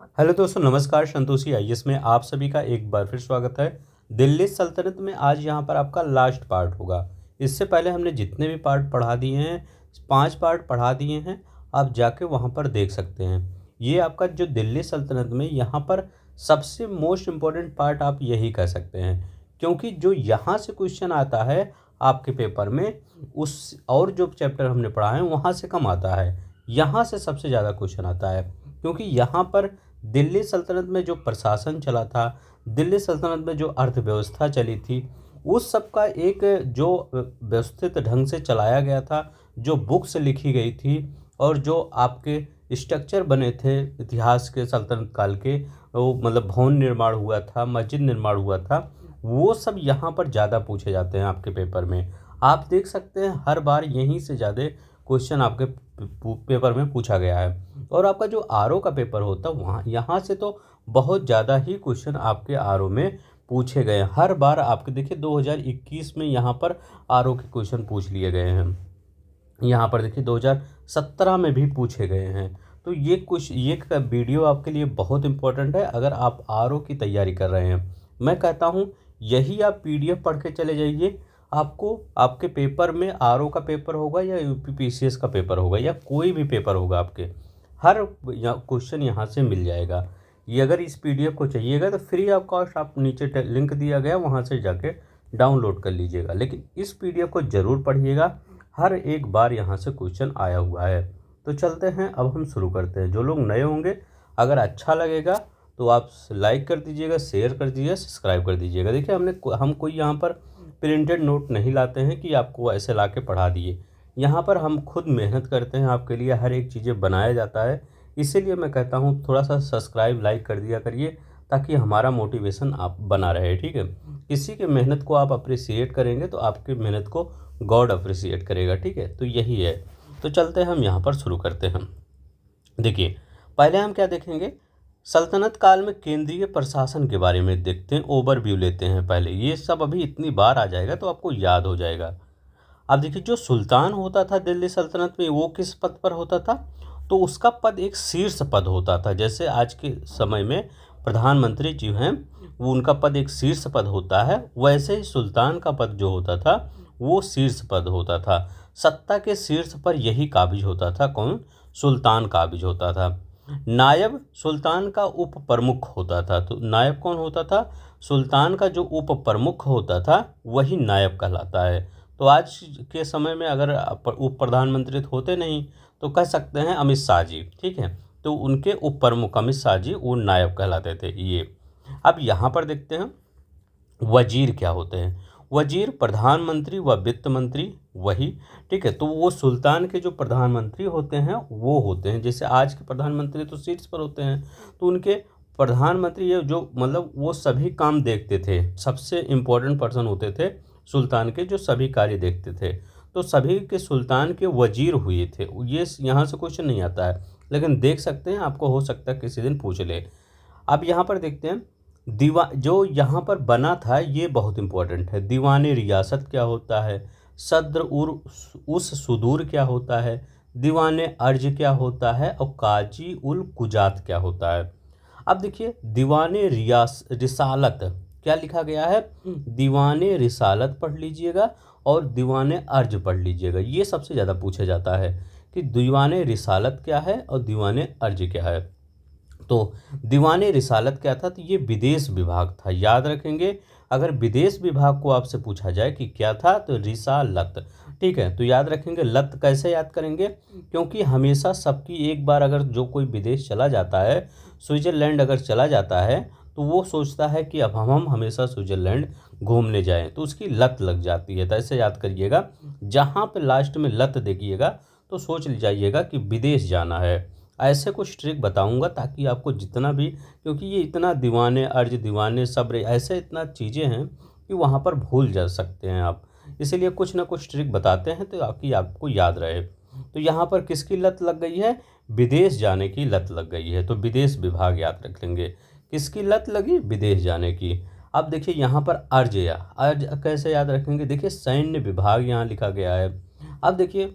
Hello दोस्तों, नमस्कार। Santoshi IAS में आप सभी का एक बार फिर स्वागत है। दिल्ली सल्तनत में आज यहाँ पर आपका लास्ट पार्ट होगा। इससे पहले हमने जितने भी पार्ट पढ़ा दिए हैं, 5 पार्ट पढ़ा दिए हैं, आप जाके वहाँ पर देख सकते हैं। ये आपका जो दिल्ली सल्तनत में यहाँ पर सबसे मोस्ट इम्पोर्टेंट पार्ट आप यही कह सकते हैं, क्योंकि जो यहाँ से क्वेश्चन आता है आपके पेपर में, उस और जो चैप्टर हमने पढ़ा है वहाँ से कम आता है। यहाँ से सबसे ज़्यादा क्वेश्चन आता है, क्योंकि यहाँ पर दिल्ली सल्तनत में जो प्रशासन चला था, दिल्ली सल्तनत में जो अर्थव्यवस्था चली थी, उस सब का एक जो व्यवस्थित ढंग से चलाया गया था, जो बुक्स लिखी गई थी और जो आपके स्ट्रक्चर बने थे इतिहास के, सल्तनत काल के, वो मतलब भवन निर्माण हुआ था, मस्जिद निर्माण हुआ था, वो सब यहाँ पर ज़्यादा पूछे जाते हैं आपके पेपर में। आप देख सकते हैं हर बार यहीं से ज़्यादा क्वेश्चन आपके पेपर में पूछा गया है। और आपका जो आरओ का पेपर होता है वहाँ यहाँ से तो बहुत ज़्यादा ही क्वेश्चन आपके आरओ में पूछे गए हैं। हर बार आपके देखिए 2021 में यहाँ पर आरओ के क्वेश्चन पूछ लिए गए हैं। यहाँ पर देखिए 2017 में भी पूछे गए हैं। तो ये वीडियो आपके लिए बहुत इंपॉर्टेंट है अगर आप आरओ की तैयारी कर रहे हैं। मैं कहता हूँ यही आप पीडीएफ पढ़ के चले जाइए। आपको आपके पेपर में आरओ का पेपर होगा या यूपीपीसीएस का पेपर होगा या कोई भी पेपर होगा, आपके हर क्वेश्चन यहाँ से मिल जाएगा। ये अगर इस पीडीएफ को चाहिएगा तो फ्री ऑफ कॉस्ट आप नीचे लिंक दिया गया वहाँ से जाके डाउनलोड कर लीजिएगा, लेकिन इस पीडीएफ को ज़रूर पढ़िएगा। हर एक बार यहाँ से क्वेश्चन आया हुआ है। तो चलते हैं, अब हम शुरू करते हैं। जो लोग नए होंगे, अगर अच्छा लगेगा तो आप लाइक कर दीजिएगा, शेयर कर दीजिएगा, सब्सक्राइब कर दीजिएगा। देखिए हम कोई यहाँ पर प्रिंटेड नोट नहीं लाते हैं कि आपको ऐसे ला के पढ़ा दिए। यहाँ पर हम खुद मेहनत करते हैं, आपके लिए हर एक चीज़ें बनाया जाता है। इसीलिए मैं कहता हूँ थोड़ा सा सब्सक्राइब लाइक कर दिया करिए, ताकि हमारा मोटिवेशन आप बना रहे। ठीक है, किसी के मेहनत को आप अप्रिसिएट करेंगे तो आपकी मेहनत को गॉड अप्रिसिएट करेगा। ठीक है, तो यही है। तो चलते हैं, हम यहाँ पर शुरू करते हैं। देखिए, पहले हम क्या देखेंगे, सल्तनत काल में केंद्रीय प्रशासन के बारे में देखते हैं, ओवरव्यू लेते हैं। पहले ये सब अभी इतनी बार आ जाएगा तो आपको याद हो जाएगा। अब देखिए, जो सुल्तान होता था दिल्ली सल्तनत में, वो किस पद पर होता था? तो उसका पद एक शीर्ष पद होता था। जैसे आज के समय में प्रधानमंत्री जी हैं, वो उनका पद एक शीर्ष पद होता है, वैसे ही सुल्तान का पद जो होता था वो शीर्ष पद होता था। सत्ता के शीर्ष पर यही काबिज होता था। कौन? सुल्तान काबिज होता था। नायब सुल्तान का उप प्रमुख होता था। तो नायब कौन होता था? सुल्तान का जो उप प्रमुख होता था वही नायब कहलाता है। तो आज के समय में अगर उप प्रधानमंत्री होते नहीं तो कह सकते हैं अमित शाह जी। ठीक है, तो उनके उप प्रमुख अमित शाह जी वो नायब कहलाते थे। ये अब यहाँ पर देखते हैं वजीर क्या होते हैं। वजीर प्रधानमंत्री व वित्त मंत्री वही। ठीक है, तो वो सुल्तान के जो प्रधानमंत्री होते हैं वो होते हैं। जैसे आज के प्रधानमंत्री तो सीट्स पर होते हैं, तो उनके प्रधानमंत्री ये जो मतलब वो सभी काम देखते थे, सबसे इम्पोर्टेंट पर्सन होते थे सुल्तान के, जो सभी कार्य देखते थे। तो सभी के सुल्तान के वजीर हुए थे। ये यहाँ से क्वेश्चन नहीं आता है, लेकिन देख सकते हैं, आपको हो सकता है किसी दिन पूछ ले। अब यहाँ पर देखते हैं जो यहाँ पर बना था ये बहुत इंपॉर्टेंट है। दीवान रियासत क्या होता है? सद्र उस सुदूर क्या होता है? दीवान अर्ज क्या होता है? और काजी उल कुजात क्या होता है? अब देखिए, दीवान रिसालत क्या लिखा गया है? दीवान रिसालत पढ़ लीजिएगा और दीवान अर्ज पढ़ लीजिएगा। ये सबसे ज़्यादा पूछा जाता है कि दीवान रिसालत क्या है और दीवान अर्ज क्या है। तो दीवान रिसालत क्या था? तो ये विदेश विभाग था। याद रखेंगे, अगर विदेश विभाग को आपसे पूछा जाए कि क्या था, तो रिसालत। ठीक है, तो याद रखेंगे। लत कैसे याद करेंगे? क्योंकि हमेशा सबकी एक बार अगर जो कोई विदेश चला जाता है, स्विट्ज़रलैंड अगर चला जाता है, तो वो सोचता है कि अब हम हमेशा स्विट्ज़रलैंड घूमने जाएं, तो उसकी लत लग जाती है। तो ऐसे याद करिएगा, जहाँ पे लास्ट में लत देखिएगा तो सोच जाइएगा कि विदेश जाना है। ऐसे कुछ ट्रिक बताऊंगा ताकि आपको जितना भी, क्योंकि ये इतना दीवाने अर्ज, दीवाने सब्र, ऐसे इतना चीज़ें हैं कि वहाँ पर भूल जा सकते हैं आप। इसीलिए कुछ ना कुछ ट्रिक बताते हैं तो आपको याद रहे। तो यहाँ पर किसकी लत लग गई है? विदेश जाने की लत लग गई है। तो विदेश विभाग याद रख लेंगे। किसकी लत लगी? विदेश जाने की। अब देखिए, यहाँ पर अर्ज अर्ज कैसे याद रखेंगे? देखिए, सैन्य विभाग यहाँ लिखा गया है। अब देखिए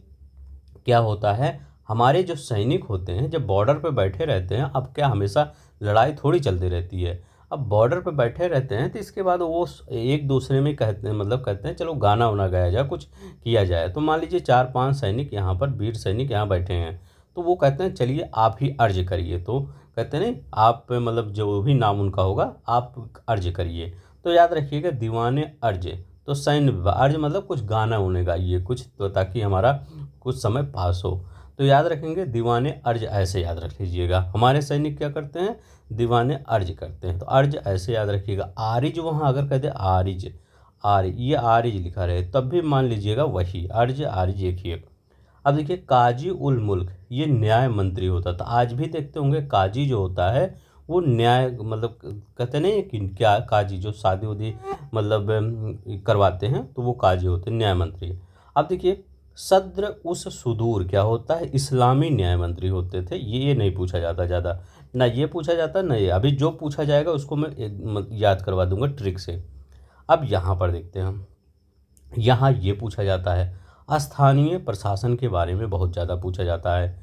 क्या होता है, हमारे जो सैनिक होते हैं जब बॉर्डर पे बैठे रहते हैं, अब क्या हमेशा लड़ाई थोड़ी चलती रहती है, अब बॉर्डर पे बैठे रहते हैं तो इसके बाद वो एक दूसरे में कहते हैं, मतलब कहते हैं चलो गाना वाना गाया जाए, कुछ किया जाए। तो मान लीजिए 4-5 सैनिक यहाँ पर, वीर सैनिक यहाँ बैठे हैं, तो वो कहते हैं चलिए आप ही अर्ज करिए। तो कहते हैं नहीं, आप मतलब जो भी नाम उनका होगा आप अर्ज करिए। तो याद रखिएगा दीवाने अर्ज, तो सैन्य विभाग, अर्ज मतलब कुछ गाना उन्हें गाइए कुछ, तो ताकि हमारा कुछ समय पास हो। तो याद रखेंगे दीवाने अर्ज, ऐसे याद रख लीजिएगा। हमारे सैनिक क्या करते हैं, दीवाने अर्ज करते हैं, तो अर्ज ऐसे याद रखिएगा। आरिज वहाँ अगर कहते आरिज, ये आरिज लिखा रहे तब भी मान लीजिएगा वही अर्ज आरिज एक ही है। अब देखिए काजी उल मुल्क, ये न्याय मंत्री होता था। आज भी देखते होंगे काजी जो होता है वो न्याय, मतलब कहते नहीं कि क्या काजी जो शादी उदी मतलब करवाते हैं तो वो काजी होते हैं, न्याय मंत्री। अब देखिए सद्र उस सुदूर क्या होता है, इस्लामी न्याय मंत्री होते थे। ये नहीं पूछा जाता ज़्यादा, ना ये पूछा जाता ना ये। अभी जो पूछा जाएगा उसको मैं याद करवा दूंगा ट्रिक से। अब यहाँ पर देखते हैं हम, यहाँ ये पूछा जाता है स्थानीय प्रशासन के बारे में बहुत ज़्यादा पूछा जाता है।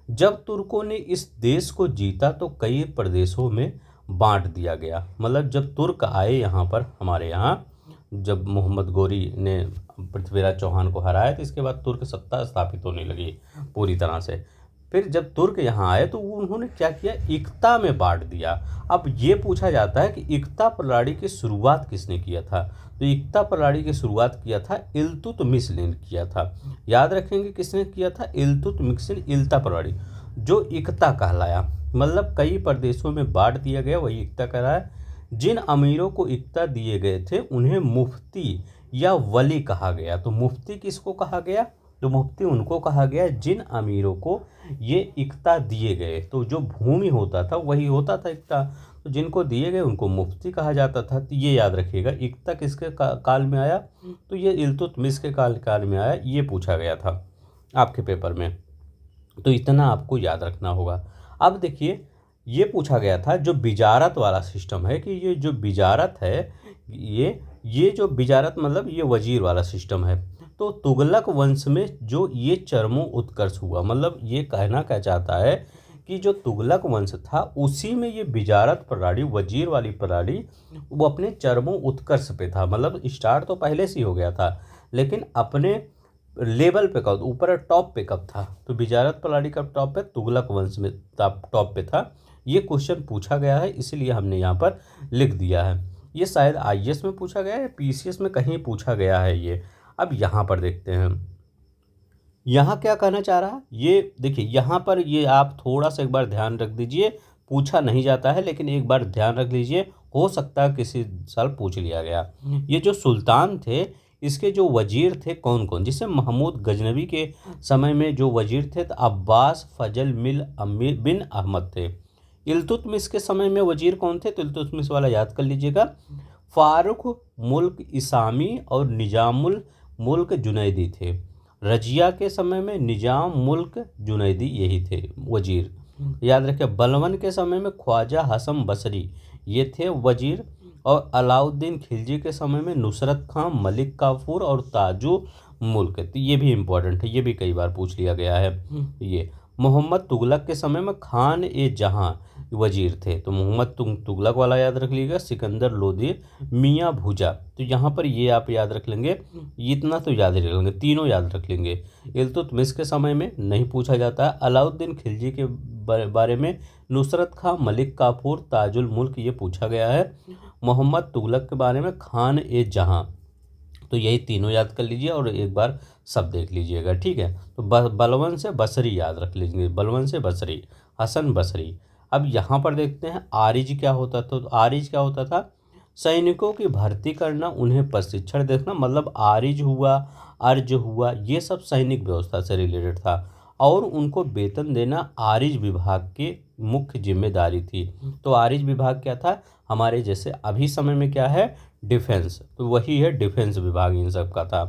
जब तुर्कों ने इस देश को जीता तो कई प्रदेशों में बांट दिया गया। मतलब जब तुर्क आए यहाँ पर हमारे यहाँ, जब मोहम्मद गोरी ने पृथ्वीराज चौहान को हराया तो इसके बाद तुर्क सत्ता स्थापित होने लगी पूरी तरह से। फिर जब तुर्क यहाँ आए तो उन्होंने क्या किया, इक्ता में बांट दिया। अब ये पूछा जाता है कि इक्ता प्रणाली की शुरुआत किसने किया था, तो इक्ता प्रणाली की शुरुआत किया था इल्तुतमिश ने किया था। याद रखेंगे किसने किया था, इल्तुतमिश ने इल्ता प्रणाली, जो इक्ता कहलाया। मतलब कई प्रदेशों में बांट दिया गया, वही इक्ता कहलाया। जिन अमीरों को इक्ता दिए गए थे उन्हें मुफ्ती या वली कहा गया। तो मुफ्ती किसको कहा गया, तो मुफ्ती उनको कहा गया जिन अमीरों को ये इक्ता दिए गए। तो जो भूमि होता था वही होता था इक्ता, तो जिनको दिए गए उनको मुफ्ती कहा जाता था। तो ये याद रखिएगा इक्ता किसके काल में आया, तो ये इल्तुतमिश के काल में आया, ये पूछा गया था आपके पेपर में। तो इतना आपको याद रखना होगा। अब देखिए ये पूछा गया था जो बिजारत वाला सिस्टम है, कि ये जो बिजारत है, ये जो बिजारत मतलब ये वजीर वाला सिस्टम है। तो तुगलक वंश में जो ये चरमो उत्कर्ष हुआ, मतलब ये कहना क्या चाहता है कि जो तुगलक वंश था उसी में ये बिजारत प्रणाली, वजीर वाली प्रणाली, वो अपने चरमो उत्कर्ष पे था। मतलब स्टार्ट तो पहले से ही हो गया था, लेकिन अपने लेवल पे कब, ऊपर टॉप पे कब था, तो बिजारत प्रणाली कब टॉप पे, तुगलक वंश में टॉप पे था। ये क्वेश्चन पूछा गया है इसलिए हमने यहाँ पर लिख दिया है। ये शायद आईएएस में पूछा गया है, पीसीएस में कहीं पूछा गया है ये। अब यहाँ पर देखते हैं यहाँ क्या कहना चाह रहा है। ये देखिए यहाँ पर ये आप थोड़ा सा एक बार ध्यान रख दीजिए, पूछा नहीं जाता है लेकिन एक बार ध्यान रख लीजिए, हो सकता है किसी साल पूछ लिया गया। ये जो सुल्तान थे इसके जो वजीर थे कौन कौन, जिससे महमूद गजनवी के समय में जो वजीर थे तो अब्बास फजल मिल अमीर बिन अहमद थे। इल्तुतमिश के समय में वजीर कौन थे, तो इल्तुतमिश वाला याद कर लीजिएगा, फारूक मुल्क इसामी और निजामुल मुल्क जुनैदी थे। रजिया के समय में निजाम मुल्क जुनैदी यही थे वजीर, याद रखें। बलवन के समय में ख्वाजा हसन बसरी ये थे वजीर, और अलाउद्दीन खिलजी के समय में नुसरत खां, मलिक काफूर और ताजु मुल्क। तो ये भी इम्पोर्टेंट है, ये भी कई बार पूछ लिया गया है। ये मोहम्मद तुगलक के समय में खान ए जहां वजीर थे, तो मोहम्मद तुगलक वाला याद रख लीजिएगा। सिकंदर लोधी, मियाँ भुजा, तो यहाँ पर ये आप याद रख लेंगे, इतना तो याद ही रख लेंगे, तीनों याद रख लेंगे। इल्तुतमिश के समय में नहीं पूछा जाता है। अलाउद्दीन खिलजी के बारे में नुसरत खां, मलिक काफूर, ताजुल मुल्क ये पूछा गया है। मोहम्मद तुगलक के बारे में खान ए जहां, तो यही तीनों याद कर लीजिए और एक बार सब देख लीजिएगा, ठीक है। तो बलवन से बसरी याद रख लीजिए, बलवन से बसरी, हसन बसरी। अब यहाँ पर देखते हैं आरिज क्या होता था। तो आरिज क्या होता था, सैनिकों की भर्ती करना, उन्हें प्रशिक्षण देना, मतलब आरिज हुआ, अर्ज हुआ, ये सब सैनिक व्यवस्था से रिलेटेड था, और उनको वेतन देना आरिज विभाग की मुख्य जिम्मेदारी थी। तो आरिज विभाग क्या था, हमारे जैसे अभी समय में क्या है, डिफेंस, तो वही है डिफेंस विभाग इन सब का था।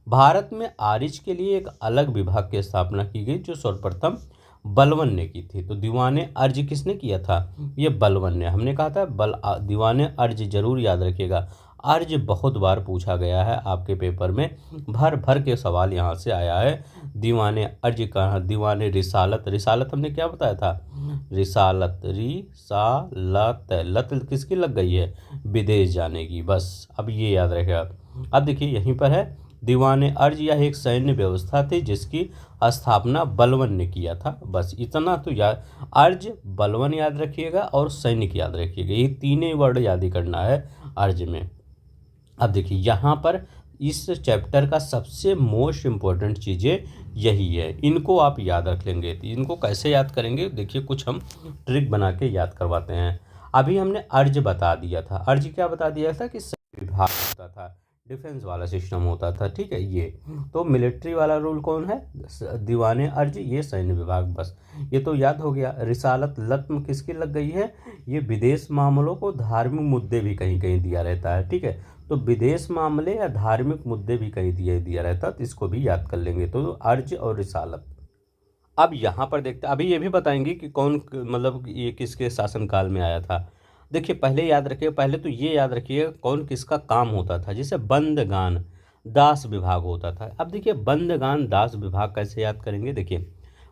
भारत में आरिज के लिए एक अलग विभाग की स्थापना की गई जो सर्वप्रथम बलवन ने की थी। तो दीवाने अर्ज किसने किया था, ये बलवन ने। हमने कहा था दीवाने अर्ज जरूर याद रखिएगा। अर्ज बहुत बार पूछा गया है आपके पेपर में, भर भर के सवाल यहाँ से आया है। दीवाने अर्ज कहाँ, दीवाने रिसालत, रिसालत हमने क्या बताया था, रिसालत, रिसालत, लत किसकी लग गई है, विदेश जाने की, बस अब ये याद रखेगा। अब देखिए यहीं पर है, दीवाने अर्ज यह एक सैन्य व्यवस्था थी जिसकी स्थापना बलवन ने किया था, बस इतना तो याद, अर्ज बलवन याद रखिएगा और सैनिक याद रखिएगा, ये तीनों वर्ड याद ही करना है अर्ज में। अब देखिए यहाँ पर इस चैप्टर का सबसे मोस्ट इम्पोर्टेंट चीज़ें यही है, इनको आप याद रख लेंगे। तो इनको कैसे याद करेंगे, देखिए कुछ हम ट्रिक बना के याद करवाते हैं। अभी हमने अर्ज बता दिया था, अर्ज क्या बता दिया था कि सैन्य विभाग होता था, डिफेंस वाला सिस्टम होता था, ठीक है। ये तो मिलिट्री वाला रूल कौन है, दीवाने अर्ज, ये सैन्य विभाग, बस ये तो याद हो गया। रिसालत लत्म किसकी लग गई है, ये विदेश मामलों को धार्मिक मुद्दे भी कहीं कहीं दिया रहता है, ठीक है। तो विदेश मामले या धार्मिक मुद्दे भी कहीं दिया रहता है, तो इसको भी याद कर लेंगे। तो अर्ज और रिसालत। अब यहाँ पर देखते, अभी ये भी बताएंगे कि कौन मतलब ये किसके शासनकाल में आया था। देखिए पहले याद रखिए, पहले तो ये याद रखिए कौन किसका काम होता था। जैसे बंदगान दास विभाग होता था। अब देखिए बंदगान दास विभाग कैसे याद करेंगे, देखिए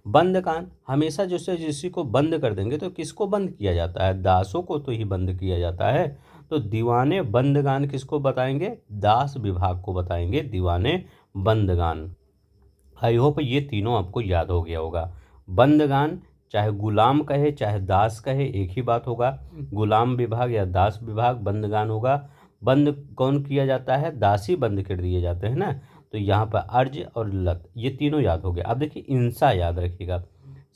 बंदगान हमेशा जैसे किसी को बंद कर देंगे तो किसको बंद किया जाता है, दासों को तो ही बंद किया जाता है। तो दीवाने बंदगान किसको बताएंगे, दास विभाग को बताएंगे दीवाने बंदगान। आई होप ये तीनों आपको याद हो गया होगा। बंदगान चाहे गुलाम कहे चाहे दास कहे एक ही बात होगा, गुलाम विभाग या दास विभाग बंदगान होगा। बंद कौन किया जाता है, दासी बंद कर दिए जाते हैं ना। तो यहाँ पर अर्ज और लत ये तीनों याद हो गए। अब देखिए इंसा याद रखिएगा।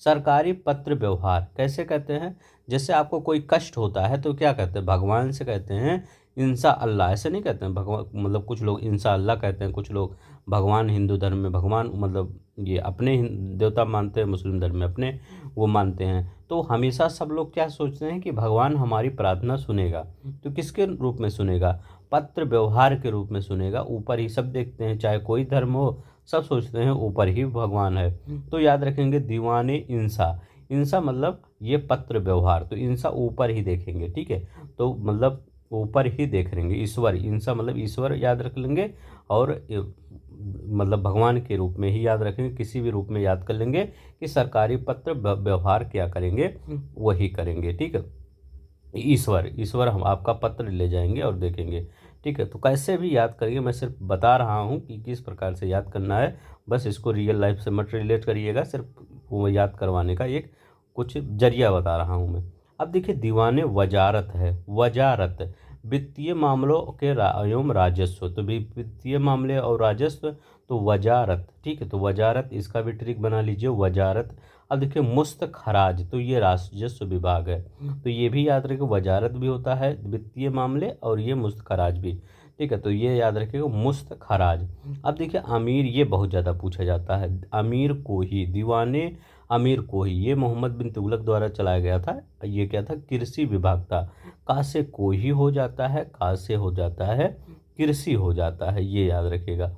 सरकारी पत्र व्यवहार कैसे कहते हैं, जैसे आपको कोई कष्ट होता है तो क्या कहते हैं, भगवान से कहते हैं इंसा अल्लाह, ऐसे नहीं कहते हैं भगवान, मतलब कुछ लोग इंसा अल्लाह कहते हैं, कुछ लोग भगवान, हिंदू धर्म में भगवान मतलब ये अपने देवता मानते हैं, मुस्लिम धर्म में अपने वो मानते हैं। तो हमेशा सब लोग क्या सोचते हैं कि भगवान हमारी प्रार्थना सुनेगा, तो किसके रूप में सुनेगा, पत्र व्यवहार के रूप में सुनेगा। ऊपर ही सब देखते हैं, चाहे कोई धर्म हो, सब सोचते हैं ऊपर ही भगवान है। तो याद रखेंगे दीवाने इंसा, इंसा मतलब ये पत्र व्यवहार, तो इंसा ऊपर ही देखेंगे, ठीक है। तो मतलब ऊपर ही देख लेंगे, ईश्वर, इंसा मतलब ईश्वर याद रख लेंगे, और मतलब भगवान के रूप में ही याद रखेंगे, किसी भी रूप में याद कर लेंगे कि सरकारी पत्र व्यवहार क्या करेंगे, वही करेंगे, ठीक है। ईश्वर, ईश्वर हम आपका पत्र ले जाएंगे और देखेंगे, ठीक है। तो कैसे भी याद करिए, मैं सिर्फ बता रहा हूँ कि किस प्रकार से याद करना है, बस इसको रियल लाइफ से मत रिलेट करिएगा, सिर्फ वो याद करवाने का एक कुछ जरिया बता रहा हूँ मैं। अब देखिए दीवाने वजारत है, वजारत वित्तीय मामलों के एवं राजस्व, तो भी वित्तीय मामले और राजस्व, तो वजारत, ठीक है। तो वजारत इसका भी ट्रिक बना लीजिए, वजारत। अब देखिए मुस्त खराज, तो ये राजस्व विभाग है, तो ये भी याद रखिए, वजारत भी होता है वित्तीय मामले और ये मुस्त खराज भी, ठीक है। तो ये याद रखिएगा मुस्त खराज। अब देखिए अमीर, ये बहुत ज़्यादा पूछा जाता है, अमीर कोही, दीवाने अमीर कोही, ये मोहम्मद बिन तुगलक द्वारा चलाया गया था। ये क्या था, कृषि विभाग था। का से कोही हो जाता है, का से हो जाता है कृषि हो जाता है, ये याद रखिएगा।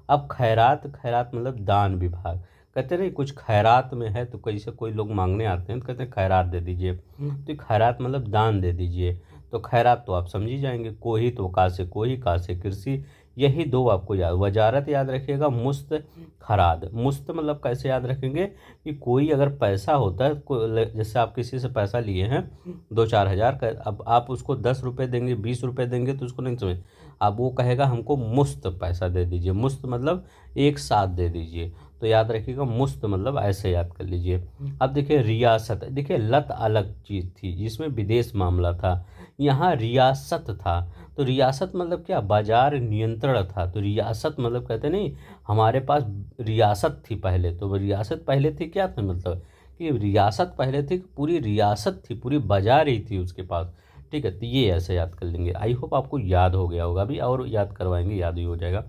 अब खैरात, खैरात मतलब दान विभाग। कहते नहीं कुछ खैरात में है, तो कैसे कोई लोग मांगने आते हैं तो कहते हैं खैरात दे दीजिए, तो खैरात मतलब दान दे दीजिए। तो खैरात तो आप समझ ही जाएंगे, कोही तो का से कोही, का से कृषि, यही दो आपको याद। वजारत याद रखिएगा, मुस्त खराद, मुस्त मतलब कैसे याद रखेंगे कि कोई अगर पैसा होता है, जैसे आप किसी से पैसा लिए हैं 2-4 हज़ार का, अब आप उसको 10 रुपये देंगे, 20 रुपये देंगे तो उसको नहीं समझ, अब वो कहेगा हमको मुस्त पैसा दे दीजिए, मुस्त मतलब एक साथ दे दीजिए। तो याद रखिएगा मुस्त मतलब ऐसे याद कर लीजिए। अब देखिए रियासत, देखिए लत अलग चीज़ थी जिसमें विदेश मामला था, यहाँ रियासत था। तो रियासत मतलब क्या, बाजार नियंत्रण था। तो रियासत मतलब कहते नहीं हमारे पास रियासत थी पहले, तो रियासत पहले थी क्या था, मतलब कि रियासत पहले थी, पूरी रियासत थी, पूरी बाजार ही थी उसके पास, ठीक है। तो ये ऐसे याद कर लेंगे। आई होप आपको याद हो गया होगा, अभी और याद करवाएंगे, याद ही हो जाएगा।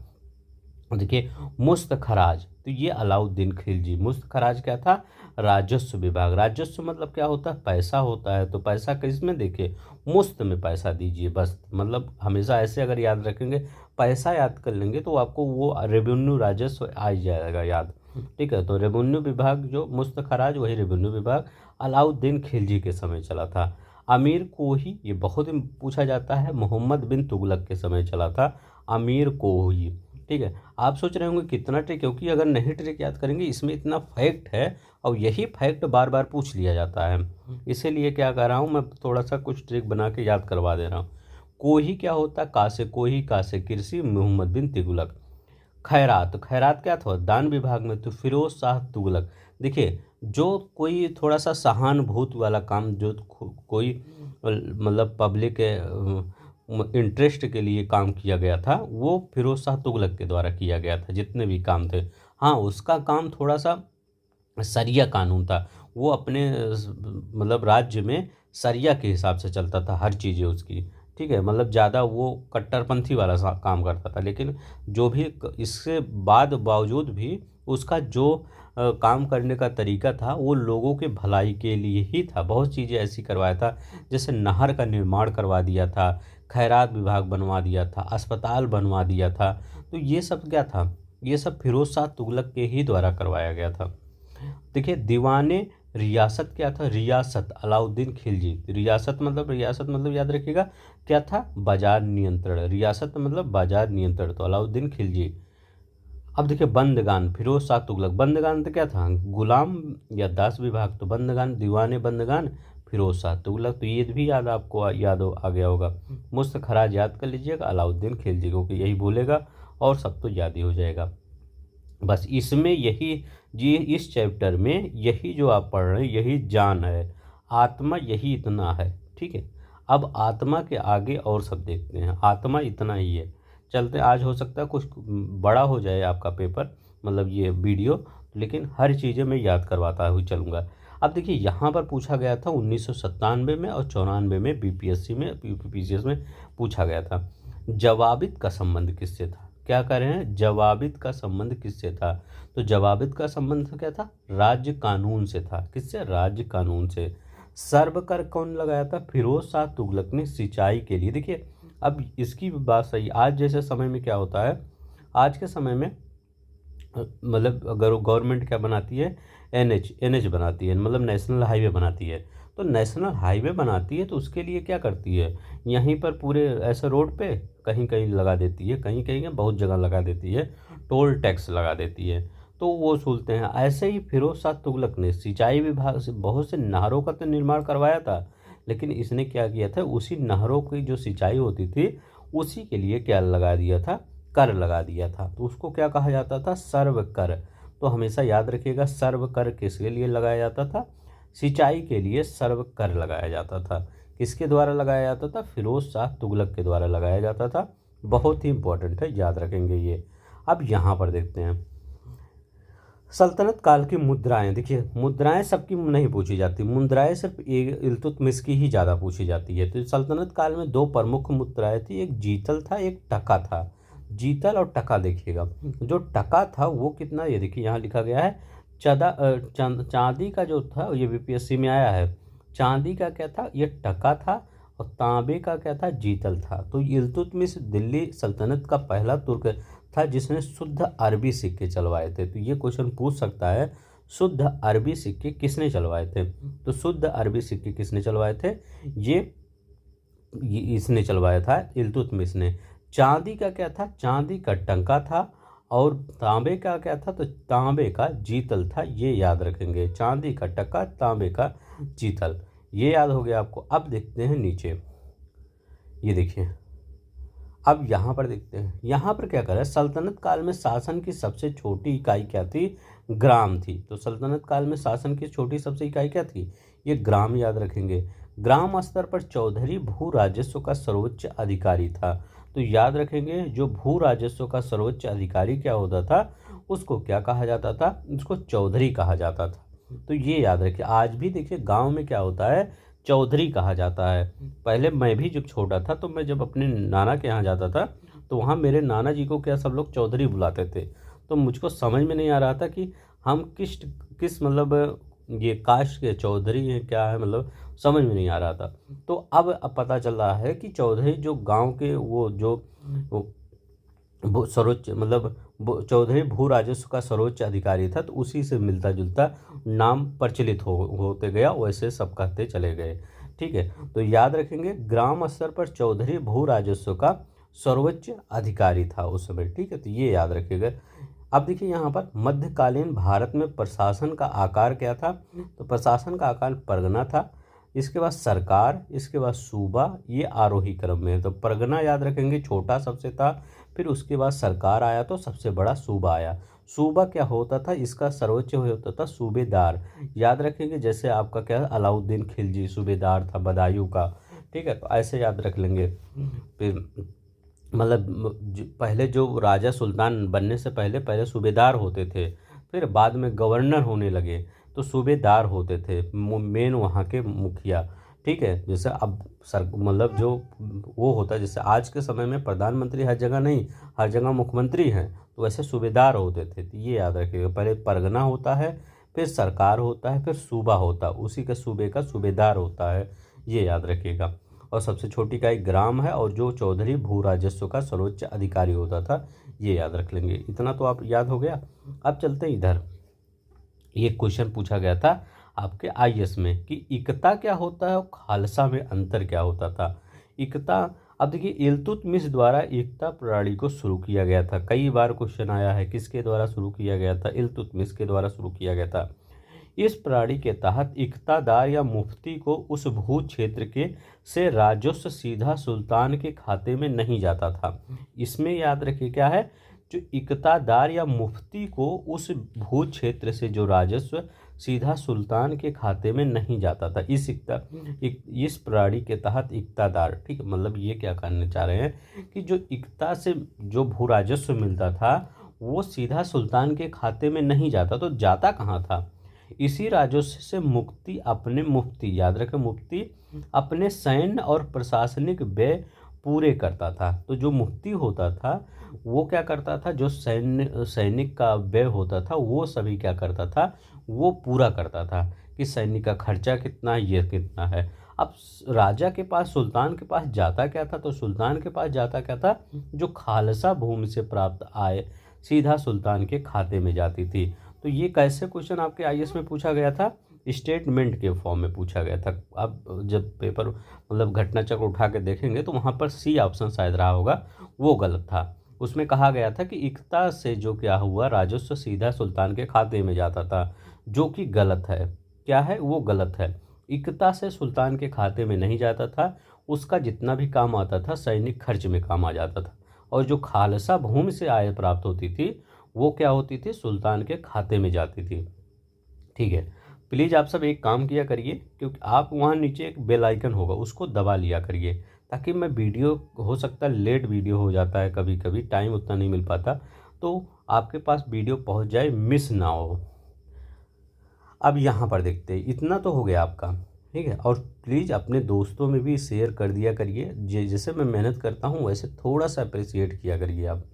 देखिए मुस्त खराज, तो ये अलाउद्दीन खिलजी, मुस्त खराज क्या था, राजस्व विभाग। राजस्व मतलब क्या होता है, पैसा होता है। तो पैसा किस में, देखिए मुफ्त में पैसा दीजिए, बस मतलब हमेशा ऐसे अगर याद रखेंगे, पैसा याद कर लेंगे तो आपको वो रेवेन्यू राजस्व आ जाएगा याद, ठीक है। तो रेवेन्यू विभाग जो मुस्त खराज, वही रेवेन्यू विभाग अलाउद्दीन खिलजी के समय चला था। अमीर कोही, ये बहुत ही पूछा जाता है, मोहम्मद बिन तुगलक के समय चला था अमीर कोही, ठीक है। आप सोच रहे होंगे कितना ट्रिक, क्योंकि अगर नहीं ट्रिक याद करेंगे इसमें इतना फैक्ट है और यही फैक्ट बार बार पूछ लिया जाता है, इसीलिए क्या कर रहा हूँ मैं, थोड़ा सा कुछ ट्रिक बना के याद करवा दे रहा हूँ। कोही क्या होता, का से कोही, का से किरसी, मोहम्मद बिन तुगलक। खैरात, खैरात क्या था, दान विभाग में, तो फिरोज शाह तुगलक। देखिए, जो कोई थोड़ा सा सहानुभूति वाला काम, जो कोई मतलब पब्लिक इंटरेस्ट के लिए काम किया गया था, वो फिरोज शाह तुगलक के द्वारा किया गया था, जितने भी काम थे। हाँ, उसका काम थोड़ा सा शरिया कानून था, वो अपने मतलब राज्य में शरिया के हिसाब से चलता था हर चीज़ें उसकी, ठीक है। मतलब ज़्यादा वो कट्टरपंथी वाला काम करता था, लेकिन जो भी इसके बाद बावजूद भी उसका जो काम करने का तरीका था वो लोगों के भलाई के लिए ही था। बहुत चीज़ें ऐसी करवाया था, जैसे नहर का निर्माण करवा दिया था, खैरात विभाग बनवा दिया था, अस्पताल बनवा दिया था। तो ये सब क्या था, ये सब फिरोज शाह तुगलक के ही द्वारा करवाया गया था। देखिए, दीवाने रियासत क्या था, रियासत अलाउद्दीन खिलजी। रियासत मतलब याद रखिएगा क्या था, बाजार नियंत्रण। रियासत मतलब बाजार नियंत्रण, तो अलाउद्दीन खिलजी। अब देखिए, बंदगान फिरोज शाह तुगलक। बंदगान तो क्या था, गुलाम या दास विभाग, तो बंदगान दीवाने बंदगान फिरोज शाह तुगलक। तो ये भी याद आपको याद आ गया होगा। मुश्त खराज याद कर लीजिएगा, अलाउद्दीन खिलजी, क्योंकि यही बोलेगा और सब तो याद ही हो जाएगा। बस इसमें यही जी, इस चैप्टर में यही जो आप पढ़ रहे हैं यही जान है, आत्मा यही इतना है, ठीक है। अब आत्मा के आगे और सब देखते हैं, आत्मा इतना ही है। चलते, आज हो सकता है कुछ बड़ा हो जाए आपका पेपर, मतलब ये वीडियो, लेकिन हर चीज़ें मैं याद करवाता हुई चलूँगा। अब देखिए, यहाँ पर पूछा गया था 1997 में और 94 में बीपीएससी में, यूपीपीसीएस में पूछा गया था, जवाबित का संबंध किससे था। क्या कर रहे हैं, जवाबित का संबंध किससे था। तो जवाबित का संबंध क्या था, राज्य कानून से था। किससे, राज्य कानून से। सर्व कर कौन लगाया था, फिरोज शाह तुगलक ने सिंचाई के लिए। देखिए, अब इसकी बात सही, आज जैसे समय में क्या होता है, आज के समय में मतलब अगर गवर्नमेंट क्या बनाती है, एनएच बनाती है, मतलब नेशनल हाईवे बनाती है। तो नेशनल हाईवे बनाती है तो उसके लिए क्या करती है, यहीं पर पूरे ऐसे रोड पे कहीं कहीं लगा देती है, कहीं कहीं बहुत जगह लगा देती है, टोल टैक्स लगा देती है, तो वो वसूलते हैं। ऐसे ही फिरोज शाह तुगलक ने सिंचाई विभाग से बहुत से नहरों का तो निर्माण करवाया था, लेकिन इसने क्या किया था, उसी नहरों की जो सिंचाई होती थी उसी के लिए क्या लगा दिया था, कर लगा दिया था। तो उसको क्या कहा जाता था, सर्व कर। तो हमेशा याद रखिएगा, सर्व कर किसके लिए लगाया जाता था, सिंचाई के लिए सर्व कर लगाया जाता था। किसके द्वारा लगाया जाता था, फिरोज शाह तुगलक के द्वारा लगाया जाता था। बहुत ही इंपॉर्टेंट है, याद रखेंगे ये। अब यहाँ पर देखते हैं सल्तनत काल की मुद्राएं। देखिए, मुद्राएं सबकी नहीं पूछी जाती, मुद्राएं सिर्फ एक इल्तुतमिश की ही ज़्यादा पूछी जाती है। तो सल्तनत काल में दो प्रमुख मुद्राएं थी, एक जीतल था, एक टका था। जीतल और टका देखिएगा, जो टका था वो कितना, ये देखिए यहाँ लिखा गया है, चांदी का जो था, ये बीपीएससी में आया है, चांदी का क्या था, ये टका था, और तांबे का क्या था, जीतल था। तो इल्तुतमिश दिल्ली सल्तनत का पहला तुर्क था जिसने शुद्ध अरबी सिक्के चलवाए थे। तो ये क्वेश्चन पूछ सकता है, शुद्ध अरबी सिक्के किसने चलवाए थे। तो शुद्ध अरबी सिक्के किसने चलवाए थे, ये इसने चलवाया था, इल्तुतमिश ने। चांदी का क्या था, चांदी का टंका था, और तांबे का क्या था, तो तांबे का जीतल था। ये याद रखेंगे, चांदी का टका, तांबे का जीतल, ये याद हो गया आपको। अब देखते हैं नीचे, ये देखिए, अब यहाँ पर देखते हैं, यहाँ पर क्या करा, सल्तनत काल में शासन की सबसे छोटी इकाई क्या थी, ग्राम थी। तो सल्तनत काल में शासन की छोटी सबसे इकाई क्या थी, ये ग्राम, याद रखेंगे। ग्राम स्तर पर चौधरी भू राजस्व का सर्वोच्च अधिकारी था। तो याद रखेंगे, जो भू राजस्व का सर्वोच्च अधिकारी क्या होता था, उसको क्या कहा जाता था, उसको चौधरी कहा जाता था। तो ये याद रखिए। आज भी देखिए गांव में क्या होता है, चौधरी कहा जाता है। पहले मैं भी जब छोटा था, तो मैं जब अपने नाना के यहाँ जाता था, तो वहाँ मेरे नाना जी को क्या सब लोग चौधरी बुलाते थे। तो मुझको समझ में नहीं आ रहा था कि हम किस किस मतलब ये कास्ट के चौधरी हैं, क्या है, मतलब समझ में नहीं आ रहा था। तो अब पता चल रहा है कि चौधरी जो गांव के वो जो सर्वोच्च मतलब चौधरी भू राजस्व का सर्वोच्च अधिकारी था, तो उसी से मिलता जुलता नाम प्रचलित होते गया, वैसे सब कहते चले गए, ठीक है। तो याद रखेंगे, ग्राम स्तर पर चौधरी भू राजस्व का सर्वोच्च अधिकारी था उस समय। ठीक है, तो ये याद रखिएगा। अब देखिए यहाँ पर मध्यकालीन भारत में प्रशासन का आकार क्या था, तो प्रशासन का आकार परगना था, इसके बाद सरकार, इसके बाद सूबा, ये आरोही क्रम में है। तो परगना याद रखेंगे छोटा सबसे था, फिर उसके बाद सरकार आया तो सबसे बड़ा सूबा आया। सूबा क्या होता था, इसका सर्वोच्च होता था सूबेदार। याद रखेंगे जैसे आपका क्या अलाउद्दीन खिलजी सूबेदार था बदायूं का। ठीक है, तो ऐसे याद रख लेंगे। फिर मतलब पहले जो राजा सुल्तान बनने से पहले पहले सूबेदार होते थे, फिर बाद में गवर्नर होने लगे तो सूबेदार होते थे मेन वहाँ के मुखिया। ठीक है, जैसे अब सर मतलब जो वो होता है, जैसे आज के समय में प्रधानमंत्री हर जगह नहीं, हर जगह मुख्यमंत्री हैं, तो वैसे सूबेदार होते थे। तो ये याद रखिएगा, पहले परगना होता है, फिर सरकार होता है, फिर सूबा होता है, उसी के सूबे का सूबेदार होता है, ये याद रखिएगा। और सबसे छोटी इकाई ग्राम है, और जो चौधरी भू राजस्व का सर्वोच्च अधिकारी होता था, ये याद रख लेंगे। इतना तो आप याद हो गया। अब चलते हैं इधर। ये क्वेश्चन पूछा गया था आपके आईएएस में कि इकता क्या होता है और खालसा में अंतर क्या होता था। इकता, अब देखिए इल्तुतमिश द्वारा एकता प्रणाली को शुरू किया गया था। कई बार क्वेश्चन आया है, किसके द्वारा शुरू किया गया था, इल्तुतमिश के द्वारा शुरू किया गया था। इस प्रणाली के तहत इक्तादार या मुफ्ती को उस भू क्षेत्र के से राजस्व सीधा सुल्तान के खाते में नहीं जाता था। इसमें याद रखिए क्या है, जो इक्तादार या मुफ्ती को उस भू क्षेत्र से जो राजस्व सीधा सुल्तान के खाते में नहीं जाता था। इस प्रणाली के तहत इक्तादार, ठीक है, मतलब ये क्या कहना चाह रहे हैं कि जो इक्ता से जो भू राजस्व मिलता था वो सीधा सुल्तान के खाते में नहीं जाता, तो जाता कहाँ था, इसी राजस्व से मुफ्ती याद रखें, मुफ्ती अपने सैन्य और प्रशासनिक व्यय पूरे करता था। तो जो मुफ्ती होता था वो क्या करता था, जो सैनिक का व्यय होता था वो सभी क्या करता था, वो पूरा करता था कि सैनिक का खर्चा कितना, ये कितना है। अब राजा के पास, सुल्तान के पास जाता क्या था, तो सुल्तान के पास जाता क्या था, जो खालसा भूमि से प्राप्त आय सीधा सुल्तान के खाते में जाती थी। तो ये कैसे क्वेश्चन आपके आईएएस में पूछा गया था, स्टेटमेंट के फॉर्म में पूछा गया था। अब जब पेपर मतलब घटना चक्र उठा के देखेंगे तो वहाँ पर सी ऑप्शन शायद रहा होगा, वो गलत था। उसमें कहा गया था कि इकता से जो क्या हुआ, राजस्व सीधा सुल्तान के खाते में जाता था, जो कि गलत है। क्या है, वो गलत है। इकता से सुल्तान के खाते में नहीं जाता था, उसका जितना भी काम आता था सैनिक खर्च में काम आ जाता था। और जो खालसा भूमि से आय प्राप्त होती थी वो क्या होती थी, सुल्तान के खाते में जाती थी। ठीक है, प्लीज़ आप सब एक काम किया करिए, क्योंकि आप वहाँ नीचे एक बेल आइकन होगा उसको दबा लिया करिए, ताकि मैं वीडियो, हो सकता है लेट वीडियो हो जाता है, कभी कभी टाइम उतना नहीं मिल पाता, तो आपके पास वीडियो पहुँच जाए, मिस ना हो। अब यहाँ पर देखते हैं, इतना तो हो गया आपका। ठीक है, और प्लीज़ अपने दोस्तों में भी शेयर कर दिया करिए, जैसे मैं मेहनत करता हूँ वैसे थोड़ा सा अप्रिसिएट किया करिए आप,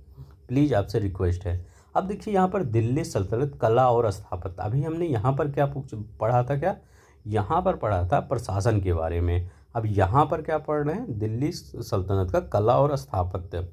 प्लीज़ आपसे रिक्वेस्ट है। अब देखिए यहाँ पर दिल्ली सल्तनत कला और स्थापत्य, अभी हमने यहाँ पर क्या पढ़ा था, क्या यहाँ पर पढ़ा था प्रशासन के बारे में। अब यहाँ पर क्या पढ़ रहे हैं, दिल्ली सल्तनत का कला और स्थापत्य।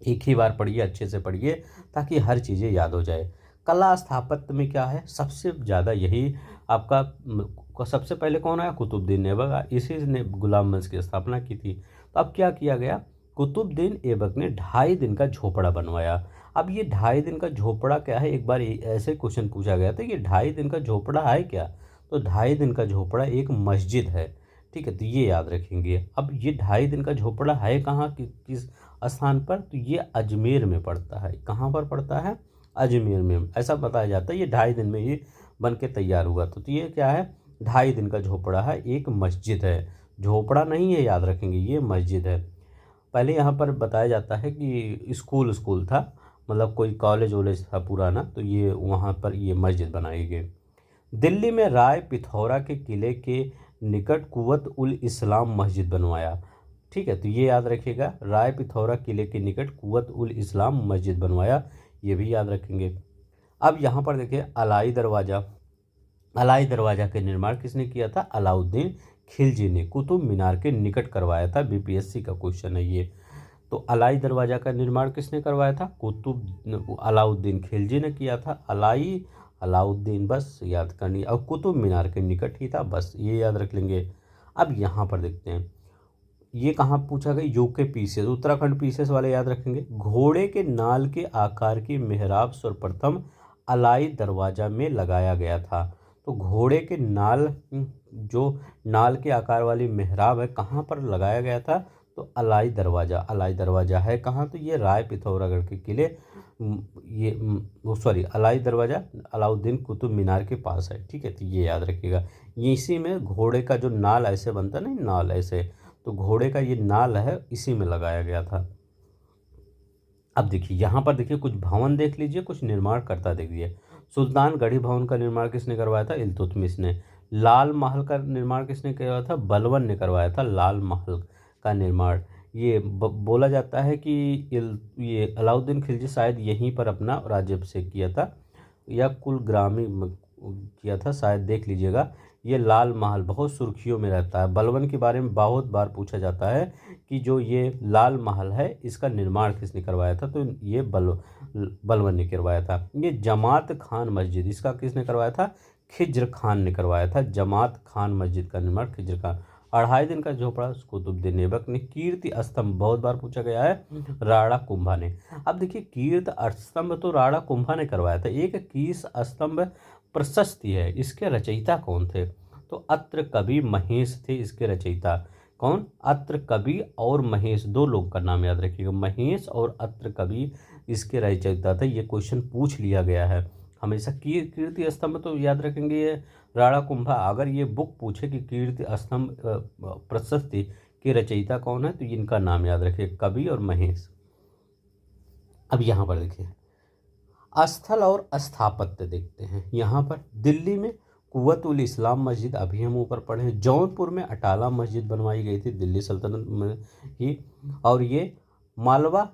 एक ही बार पढ़िए, अच्छे से पढ़िए, ताकि हर चीज़ें याद हो जाए। कला स्थापत्य में क्या है, सबसे ज़्यादा यही आपका सबसे पहले कौन आया, कुतुबुद्दीन ऐबक, इसी ने गुलाम वंश की स्थापना की थी। तो अब क्या किया गया, कुतुबुद्दीन ऐबक ने 2.5 दिन का झोपड़ा बनवाया। अब ये 2.5 दिन का झोपड़ा क्या है, एक बार ऐसे क्वेश्चन पूछा गया था, ये 2.5 दिन का झोपड़ा है क्या, तो 2.5 दिन का झोपड़ा एक मस्जिद है। ठीक है, तो ये याद रखेंगे। अब ये 2.5 दिन का झोपड़ा है कहाँ, किस स्थान पर, तो ये अजमेर में पड़ता है। कहाँ पर पड़ता है, अजमेर में। ऐसा बताया जाता है ये 2.5 दिन में ये बन के तैयार हुआ। तो ये क्या है, 2.5 दिन का झोपड़ा है, एक मस्जिद है, झोपड़ा नहीं है, याद रखेंगे, ये मस्जिद है। पहले यहाँ पर बताया जाता है कि स्कूल था, मतलब कोई कॉलेज वॉलेज था पुराना, तो ये वहाँ पर ये मस्जिद बनाई गई। दिल्ली में राय पिथौरा के किले के निकट कुव्वत उल इस्लाम मस्जिद बनवाया। ठीक है, तो ये याद रखिएगा, राय पिथौरा किले के निकट कुव्वत उल इस्लाम मस्जिद बनवाया, ये भी याद रखेंगे। अब यहाँ पर देखिए अलाई दरवाज़ा, अलाई दरवाज़ा का निर्माण किसने किया था, अलाउद्दीन खिलजी ने कुतुब मीनार के निकट करवाया था। बीपीएससी का क्वेश्चन है ये। तो अलाई दरवाज़ा का निर्माण किसने करवाया था, अलाउद्दीन खिलजी ने किया था। अलाउद्दीन बस याद करनी, और कुतुब मीनार के निकट ही था, बस ये याद रख लेंगे। अब यहाँ पर देखते हैं, ये कहाँ पूछा गया, यूके पीसेस, उत्तराखंड पीसेस वाले याद रखेंगे। घोड़े के नाल के आकार की मेहराब सर्वप्रथम अलाई दरवाजा में लगाया गया था। तो घोड़े के नाल, जो नाल के आकार वाली मेहराब है, कहाँ पर लगाया गया था, तो अलाई दरवाजा। अलाई दरवाजा है कहाँ, तो ये राय पिथौरागढ़ के किले, सॉरी अलाई दरवाजा अलाउद्दीन कुतुब मीनार के पास है। ठीक है, तो ये याद रखिएगा। ये इसी में घोड़े का जो नाल ऐसे बनता है ना, नाल ऐसे, तो घोड़े का ये नाल है, इसी में लगाया गया था। अब देखिए यहाँ पर देखिए कुछ भवन देख लीजिए, कुछ निर्माण करता देखिए। सुल्तान गढ़ी भवन का निर्माण किसने करवाया था, इल्तुतमिश ने। लाल महल का निर्माण किसने करवाया था, बलबन ने करवाया था लाल महल का निर्माण। ये बोला जाता है कि ये अलाउद्दीन खिलजी शायद यहीं पर अपना राज्याभिषेक किया था, या कुलग्रामी किया था शायद, देख लीजिएगा। ये लाल महल बहुत सुर्खियों में रहता है। बलबन के बारे में बहुत बार पूछा जाता है कि जो ये लाल महल है, इसका निर्माण किसने करवाया था, तो ये बलबन ने करवाया था। ये जमात खान मस्जिद, इसका किसने करवाया था, खिज्र खान ने करवाया था। जमात खान मस्जिद का निर्माण खिज्र खान। 2.5 दिन का झोपड़ा कुतुबुद्दीन ऐबक ने। कीर्ति स्तंभ बहुत बार पूछा गया है, राणा कुंभा ने। अब देखिए कीर्ति स्तंभ तो राणा कुंभा ने करवाया था। एक कीस स्तंभ प्रशस्ति है, इसके रचयिता कौन थे, तो अत्र कवि महेश थे इसके रचयिता। कौन, अत्र कवि और महेश, दो लोग का नाम याद रखिएगा, महेश और अत्र कवि इसके रचयिता थे। ये क्वेश्चन पूछ लिया गया है हमेशा। कीर्ति स्तंभ तो याद रखेंगे ये राणा कुंभा। अगर ये बुक पूछे कि कीर्ति स्तंभ प्रशस्ति के रचयिता कौन है, तो इनका नाम याद रखिए, कवि और महेश। अब यहाँ पर देखिए स्थल और स्थापत्य देखते हैं। यहाँ पर दिल्ली में कुव्वतुल इस्लाम मस्जिद, अभी हम ऊपर पढ़े। जौनपुर में अटाला मस्जिद बनवाई गई थी दिल्ली सल्तनत में ही। और ये मालवा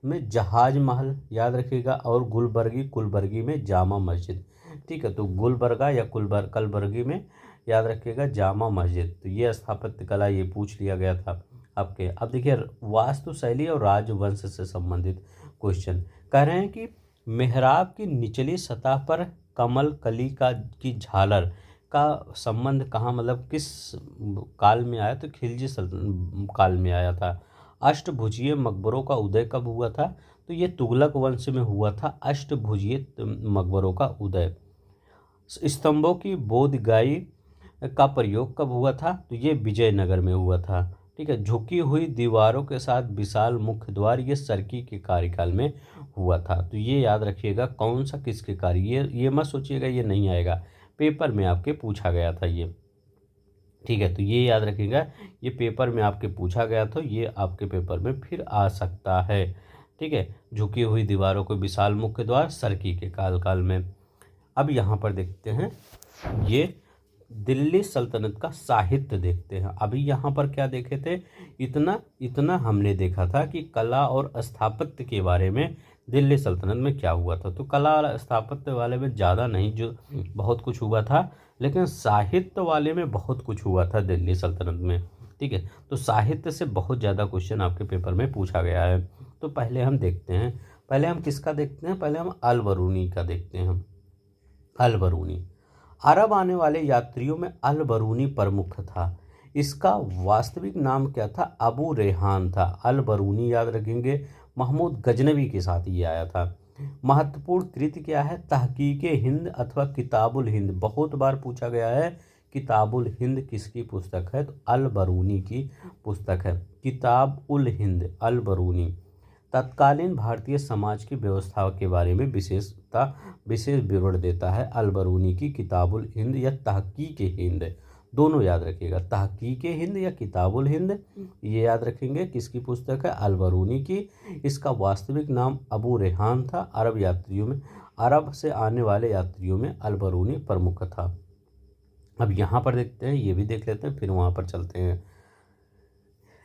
में जहाज महल याद रखिएगा, और कुलबर्गी में जामा मस्जिद। ठीक है, तो गुलबर्गा या कलबर्गी में याद रखिएगा जामा मस्जिद। तो ये स्थापत्य कला ये पूछ लिया गया था आपके। अब देखिए वास्तुशैली और राजवंश से संबंधित क्वेश्चन कह रहे हैं कि मेहराब की निचली सतह पर कमल कली की झालर का संबंध कहाँ, मतलब किस काल में आया, तो खिलजी काल में आया था। अष्टभुजीय मकबरों का उदय कब हुआ था, तो ये तुगलक वंश में हुआ था अष्टभुजीय मकबरों का उदय। स्तंभों की बोधगाई का प्रयोग कब हुआ था, तो ये विजयनगर में हुआ था। ठीक है, झुकी हुई दीवारों के साथ विशाल मुख्य द्वार, ये सरकी के कार्यकाल में हुआ था। तो ये याद रखिएगा कौन सा किसके कार्य, ये मत सोचिएगा ये नहीं आएगा, पेपर में आपके पूछा गया था ये। ठीक है, तो ये याद रखिएगा, ये पेपर में आपके पूछा गया था, ये आपके पेपर में फिर आ सकता है। ठीक है, झुकी हुई दीवारों को विशाल मुख्य द्वार, सरकी के काल में। अब यहाँ पर देखते हैं ये दिल्ली सल्तनत का साहित्य देखते हैं। अभी यहाँ पर क्या देखे थे, इतना हमने देखा था कि कला और स्थापत्य के बारे में दिल्ली सल्तनत में क्या हुआ था। तो कला और स्थापत्य वाले में ज़्यादा नहीं, जो बहुत कुछ हुआ था, लेकिन साहित्य वाले में बहुत कुछ हुआ था दिल्ली सल्तनत में। ठीक है, तो साहित्य से बहुत ज़्यादा क्वेश्चन आपके पेपर में पूछा गया है। तो पहले हम देखते हैं, पहले हम किसका देखते हैं, पहले हम अल-बरूनी का देखते हैं। अल-बरूनी अरब आने वाले यात्रियों में अल-बरूनी प्रमुख था। इसका वास्तविक नाम क्या था, अबू रेहान था। अल-बरूनी याद रखेंगे, महमूद गजनवी के साथ ये आया था। महत्वपूर्ण कृति क्या है, तहकीके हिंद अथवा किताबुल हिंद, बहुत बार पूछा गया है। किताबुल हिंद किसकी पुस्तक है, तो अल-बरूनी की पुस्तक है। किताब-उल हिंद अल-बरूनी तत्कालीन भारतीय समाज की व्यवस्था के बारे में विशेष विवरण देता है। अल-बरूनी की किताबुल हिंद या तहकीके हिंद, दोनों याद रखिएगा, तहकीके हिंद या किताबुल हिंद, ये याद रखेंगे किसकी पुस्तक है, अल-बरूनी की। इसका वास्तविक नाम अबू रेहान था। अरब से आने वाले यात्रियों में अल-बरूनी प्रमुख था। अब यहाँ पर देखते हैं, ये भी देख लेते हैं, फिर वहाँ पर चलते हैं।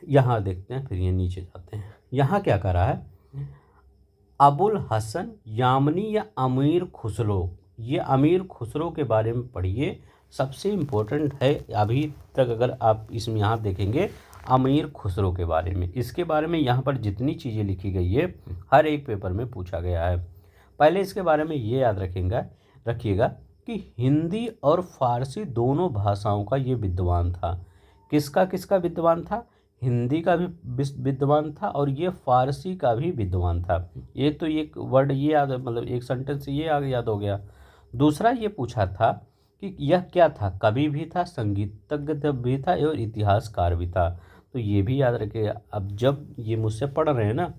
यहाँ देखते हैं, फिर ये नीचे जाते हैं। यहाँ क्या करा है, अबुल हसन यामनी या अमीर खुसरो, ये अमीर खुसरो के बारे में पढ़िए, सबसे इम्पोर्टेंट है अभी तक। अगर आप इसमें यहाँ देखेंगे अमीर खुसरो के बारे में, इसके बारे में यहाँ पर जितनी चीज़ें लिखी गई है हर एक पेपर में पूछा गया है। पहले इसके बारे में ये याद रखिएगा कि हिंदी और फारसी दोनों भाषाओं का ये विद्वान था। किसका विद्वान था, हिंदी का भी विद्वान था और ये फारसी का भी विद्वान था। ये तो एक वर्ड ये याद, मतलब एक सेंटेंस ये आगे याद हो गया। दूसरा ये पूछा था कि यह क्या था, कवि भी था, संगीतज्ञ भी था और इतिहासकार भी था। तो ये भी याद रखिएगा। अब जब ये मुझसे पढ़ रहे हैं ना,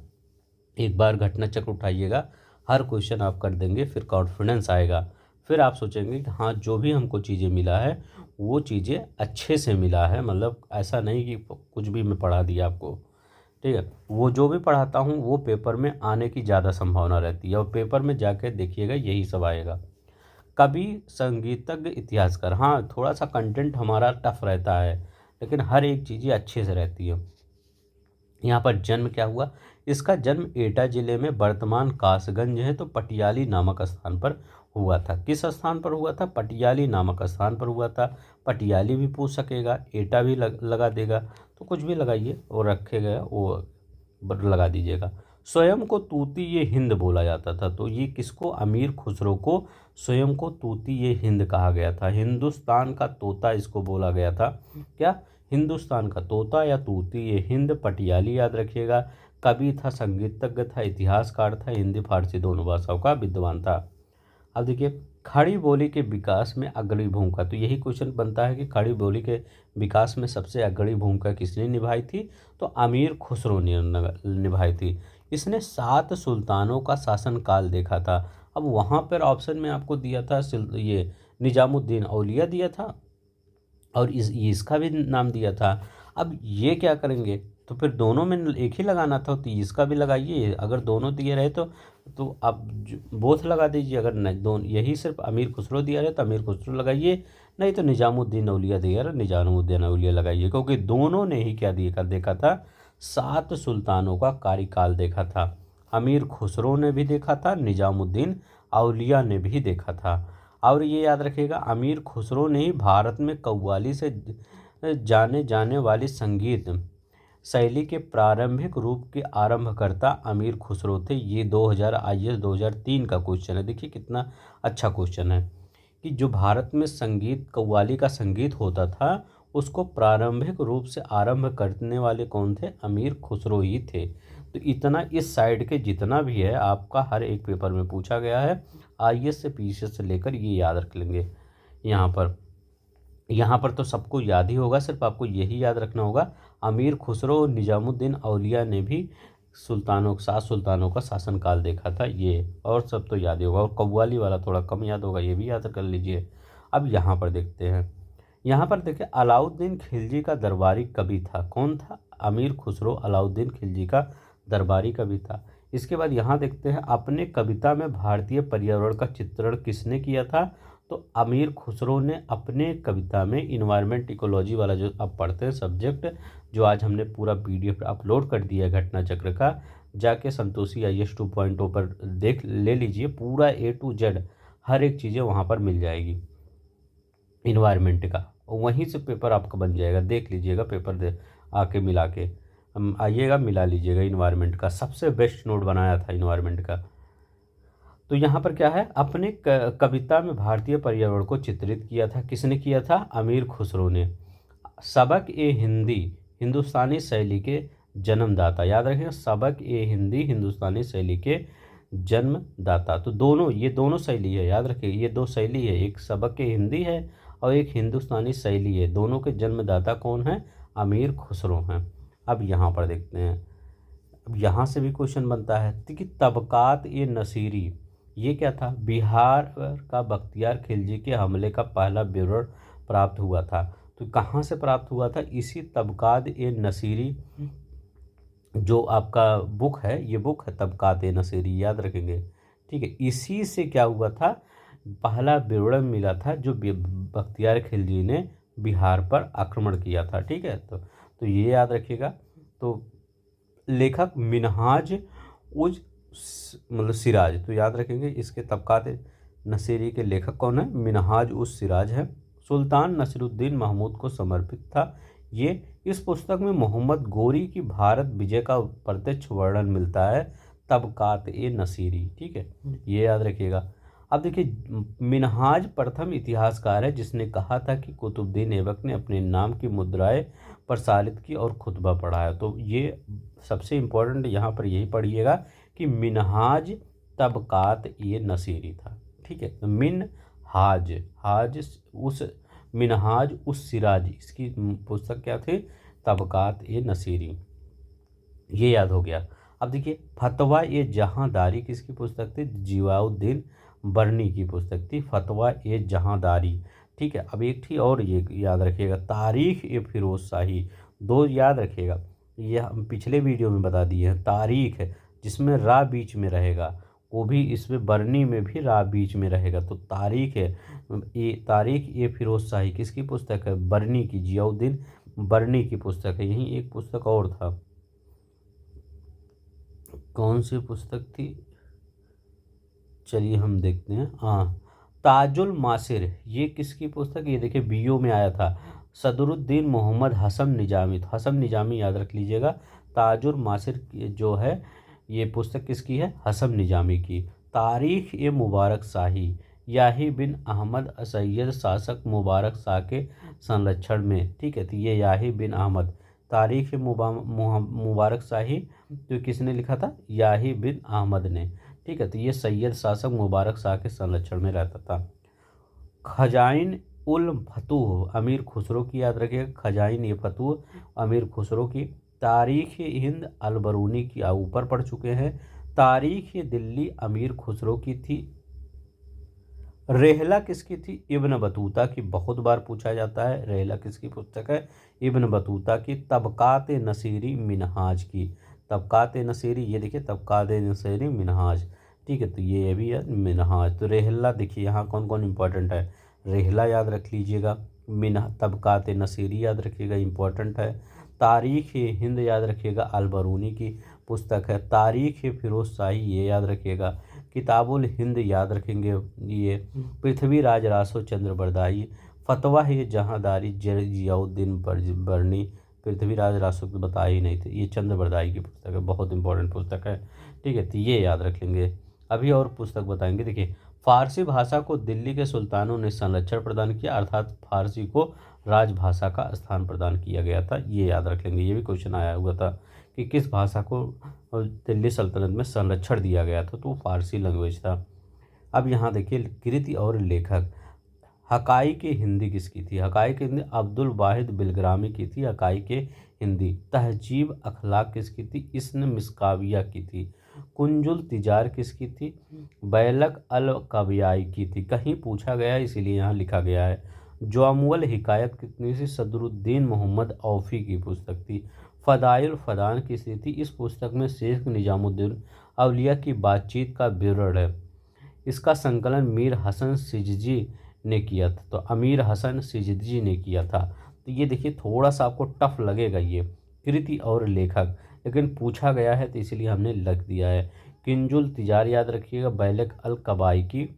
एक बार घटना चक्र उठाइएगा, हर क्वेश्चन आप कर देंगे, फिर कॉन्फिडेंस आएगा। फिर आप सोचेंगे कि हाँ, जो भी हमको चीज़ें मिला है वो चीज़ें अच्छे से मिला है, मतलब ऐसा नहीं कि कुछ भी मैं पढ़ा दिया आपको। ठीक है, वो जो भी पढ़ाता हूँ वो पेपर में आने की ज़्यादा संभावना रहती है, और पेपर में जाकर देखिएगा यही सब आएगा। कवि, संगीतज्ञ, इतिहासकार, हाँ थोड़ा सा कंटेंट हमारा टफ रहता है, लेकिन हर एक चीज़ें अच्छे से रहती है। यहाँ पर जन्म क्या हुआ, इसका जन्म एटा जिले में वर्तमान कासगंज है तो पटियाली नामक स्थान पर हुआ था। किस स्थान पर हुआ था, पटियाली नामक स्थान पर हुआ था। पटियाली भी पूछ सकेगा, एटा भी लगा देगा, तो कुछ भी लगाइए और रखेगा वो लगा दीजिएगा। स्वयं को तूती ये हिंद बोला जाता था, तो ये किसको, अमीर खुसरो को स्वयं को तूती ये हिंद कहा गया था। हिंदुस्तान का तोता इसको बोला गया था। क्या, हिंदुस्तान का तोता या तूती ये हिंद। पटियाली याद रखिएगा। कवि था, संगीतज्ञ था, इतिहासकार था, हिंदी फारसी दोनों भाषाओं का विद्वान था। अब देखिए, खड़ी बोली के विकास में अग्रणी भूमिका, तो यही क्वेश्चन बनता है कि खड़ी बोली के विकास में सबसे अग्रणी भूमिका किसने निभाई थी, तो अमीर खुसरो ने निभाई थी। इसने 7 सुल्तानों का शासनकाल देखा था। अब वहाँ पर ऑप्शन में आपको दिया था ये निजामुद्दीन औलिया दिया था, और इसका भी नाम दिया था। अब ये क्या करेंगे, तो फिर दोनों में एक ही लगाना था, तो इसका भी लगाइए। अगर दोनों दिए रहे तो आप बोथ लगा दीजिए। अगर नहीं, दोनों यही सिर्फ अमीर खुसरो दिया रहे तो अमीर खुसरो लगाइए, नहीं तो निजामुद्दीन औलिया दिया रहे निजामुद्दीन औलिया लगाइए, क्योंकि दोनों ने ही क्या देखा था, 7 सुल्तानों का कार्यकाल देखा था। अमीर खुसरो ने भी देखा था, निजामुद्दीन औलिया ने भी देखा था। और ये याद रखिएगा, अमीर खुसरो ने ही भारत में कव्वाली से जाने जाने वाली संगीत शैली के प्रारंभिक रूप के आरंभकर्ता अमीर खुसरो थे। ये 2000 IAS 2003 का क्वेश्चन है। देखिए कितना अच्छा क्वेश्चन है कि जो भारत में संगीत, कव्वाली का संगीत होता था, उसको प्रारंभिक रूप से आरंभ करने वाले कौन थे, अमीर खुसरो ही थे। तो इतना इस साइड के जितना भी है आपका हर एक पेपर में पूछा गया है, IAS से PCS से लेकर, ये याद रख लेंगे। यहाँ पर तो सबको याद ही होगा, सिर्फ आपको यही याद रखना होगा, अमीर खुसरो और निजामुद्दीन औलिया ने भी 7 सुल्तानों का शासनकाल देखा था ये, और सब तो याद ही होगा। और कव्वाली वाला थोड़ा कम याद होगा, ये भी याद कर लीजिए। अब यहाँ पर देखते हैं, यहाँ पर देखिए, अलाउद्दीन खिलजी का दरबारी कवि था। कौन था, अमीर खुसरो अलाउद्दीन खिलजी का दरबारी कवि था। इसके बाद यहाँ देखते हैं, अपने कविता में भारतीय पर्यावरण का चित्रण किसने किया था, तो अमीर खुसरो ने अपने कविता में इन्वायरमेंट इकोलॉजी वाला जो आप पढ़ते हैं सब्जेक्ट, जो आज हमने पूरा PDF अपलोड कर दिया है घटना चक्र का, जाके संतोषी IAS 2.0 पर देख ले लीजिए, पूरा A to Z हर एक चीज़ें वहाँ पर मिल जाएगी इन्वायरमेंट का, और वहीं से पेपर आपका बन जाएगा। देख लीजिएगा पेपर दे आके मिला के, आइएगा मिला लीजिएगा। इन्वायरमेंट का सबसे बेस्ट नोट बनाया था इन्वायरमेंट का। तो यहाँ पर क्या है, अपने कविता में भारतीय पर्यावरण को चित्रित किया था। किसने किया था, अमीर खुसरो ने। सबक ए हिंदी हिंदुस्तानी शैली के जन्मदाता, याद रखें, सबक ए हिंदी हिंदुस्तानी शैली के जन्मदाता। तो दोनों, ये दोनों शैली है, याद रखिए, ये 2 शैली है, एक सबक ए हिंदी है और एक हिंदुस्तानी शैली है। दोनों के जन्मदाता कौन है, अमीर खुसरो हैं। अब यहाँ पर देखते हैं, अब यहाँ से भी क्वेश्चन बनता है कि तबकात ए नसीरी, ये क्या था, बिहार का बख्तियार खिलजी के हमले का पहला विवरण प्राप्त हुआ था। तो कहाँ से प्राप्त हुआ था, इसी तबकात ए नसीरी, जो आपका बुक है, ये बुक है तबकात ए नसीरी, याद रखेंगे। ठीक है, इसी से क्या हुआ था, पहला विवरण मिला था जो बख्तियार खिलजी ने बिहार पर आक्रमण किया था। ठीक है, तो ये याद रखिएगा। तो लेखक मिनहाज उज मतलब सिराज, तो याद रखेंगे इसके तबकात नसीरी के लेखक कौन है, मिनहाज उज सिराज है। सुल्तान नसीरुद्दीन महमूद को समर्पित था ये। इस पुस्तक में मोहम्मद गोरी की भारत विजय का प्रत्यक्ष वर्णन मिलता है, तबकात ए नसीरी। ठीक है, ये याद रखिएगा। अब देखिए, मिनहाज प्रथम इतिहासकार है जिसने कहा था कि कुतुबुद्दीन ऐबक ने अपने नाम की मुद्राएं प्रसारित की और खुतबा पढ़ाया। तो ये सबसे इम्पोर्टेंट यहाँ पर यही पढ़िएगा कि मिनहाज तबकात ये नसीरी था। ठीक है, तो मिनहाज, हाज उस, मिनहाज उस सिराज, इसकी पुस्तक क्या थी, तबकात ये नसीरी, ये याद हो गया। अब देखिए फतवा ये जहांदारी किसकी पुस्तक थी, जियाउद्दीन बर्नी की पुस्तक थी, फतवा ये जहांदारी। ठीक है, अब एक थी और ये याद रखिएगा, तारीख ए फिरोज शाही, दो याद रखिएगा, ये हम पिछले वीडियो में बता दिए हैं। तारीख है जिसमें रा बीच में रहेगा, वो भी इसमें बरनी में भी रा बीच में रहेगा, तो तारीख है ये, तारीख ए फिरोज शाही किसकी पुस्तक है, बरनी की, जियाउद्दीन बरनी की पुस्तक है। यही एक पुस्तक और था, कौन सी पुस्तक थी, चलिए हम देखते हैं। हाँ, ताजुल मासिर, ये किसकी पुस्तक, ये देखिए बीओ में आया था, सदरुद्दीन मोहम्मद हसन निजामी, तो हसन निजामी याद रख लीजिएगा। ताजुल मासिर जो है ये पुस्तक किसकी है, हसन निजामी की। तारीख ए मुबारक शाही, याही बिन अहमद सैयद शासक मुबारक शाह के संरक्षण में। ठीक है, तो ये याही बिन अहमद, तारीख मुबारक शाही जो किसने लिखा था, याही बिन अहमद ने। ठीक है, तो ये सैयद शासक मुबारक शाह के संरक्षण में रहता था। खजाइन उल फतूह, अमीर खुसरो की याद रखिएगा, खजाइन ये फतूह अमीर खुसरो की। तारीख हिंद अलबरूनी की ऊपर पढ़ चुके हैं। तारीख दिल्ली अमीर खुसरो की थी। रेहला किसकी थी, इब्न बतूता की, बहुत बार पूछा जाता है, रेहला किसकी पुस्तक है, इब्न बतूता की। तबकात नसीरी मिनहाज की, तबकात नसीरी, ये देखिए तबकात नसीरी मिनहाज। ठीक है, तो ये भी है मिनहाज। तो रेहला देखिए यहाँ कौन कौन इंपॉर्टेंट है, रेहला याद रख लीजिएगा, तबकात नसीरी याद रखिएगा, इंपॉर्टेंट है। तारीख हिंद याद रखिएगा, अलबरूनी की पुस्तक है। तारीख फिरोज शाही ये याद रखिएगा। किताबुल हिंद याद रखेंगे, ये पृथ्वीराज रासो चंद्र बरदाई। फतवा है जहांदारी जियाउद्दीन बरनी, पृथ्वीराज रासो तो बताया ही नहीं थे, ये चंद्र बरदाई की पुस्तक है, बहुत इंपॉर्टेंट पुस्तक है। ठीक है, तो ये याद रख लेंगे। अभी और पुस्तक बताएंगे, देखिए फारसी भाषा को दिल्ली के सुल्तानों ने संरक्षण प्रदान किया, अर्थात फारसी को राजभाषा का स्थान प्रदान किया गया था, ये याद रख लेंगे। ये भी क्वेश्चन आया हुआ था कि किस भाषा को दिल्ली सल्तनत में संरक्षण दिया गया था, तो फारसी लैंग्वेज था। अब यहाँ देखिए कृति और लेखक, हकाइक हिंदी किसकी थी, हकाइक हिंदी अब्दुल वाहिद बिलग्रामी की थी, हकाइक हिंदी। तहजीब अखलाक किसकी थी, इस्न मिसकाविया की थी। कुंजुल तिजार किसकी थी, बैलक अल कबियाई की थी, कहीं पूछा गया है इसीलिए यहाँ लिखा गया है। जामुअल हिकायत कितनी सी, सदरुद्दीन मोहम्मद औफ़ी की पुस्तक थी। फ़दाइल फ़दान किसकी थी, इस पुस्तक में शेख निजामुद्दीन अवलिया की बातचीत का विवरण है, इसका संकलन मीर हसन सिजजी ने किया था, तो अमीर हसन सिजजी ने किया था। तो ये देखिए थोड़ा सा आपको टफ लगेगा ये कृति और लेखक, लेकिन पूछा गया है तो इसलिए हमने लिख दिया है। किंजुल तिजार याद रखिएगा, बैलक अल कबाई की,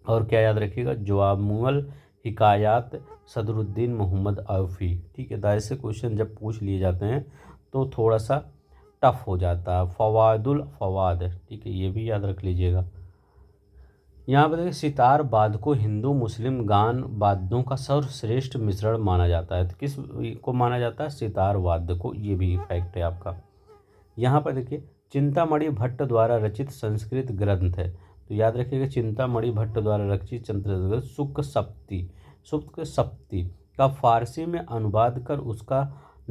और क्या याद रखिएगा, जवामुअल हिकायात सदरुद्दीन मोहम्मद औफ़ी। ठीक है, दायरे से क्वेश्चन जब पूछ लिए जाते हैं तो थोड़ा सा टफ हो जाता है। फ़वादुल फ़वाद, ठीक है, ये भी याद रख लीजिएगा। यहाँ पर देखिए सितार वाद्य को हिंदू मुस्लिम गान वाद्यों का सर्वश्रेष्ठ मिश्रण माना जाता है, तो किस को माना जाता है, सितार वाद्य को, ये भी फैक्ट है आपका। यहाँ पर देखिए चिंतामणि भट्ट द्वारा रचित संस्कृत ग्रंथ है, तो याद रखिएगा चिंतामणि भट्ट द्वारा रचित संस्कृत शुक्ल सप्ती का फारसी में अनुवाद कर उसका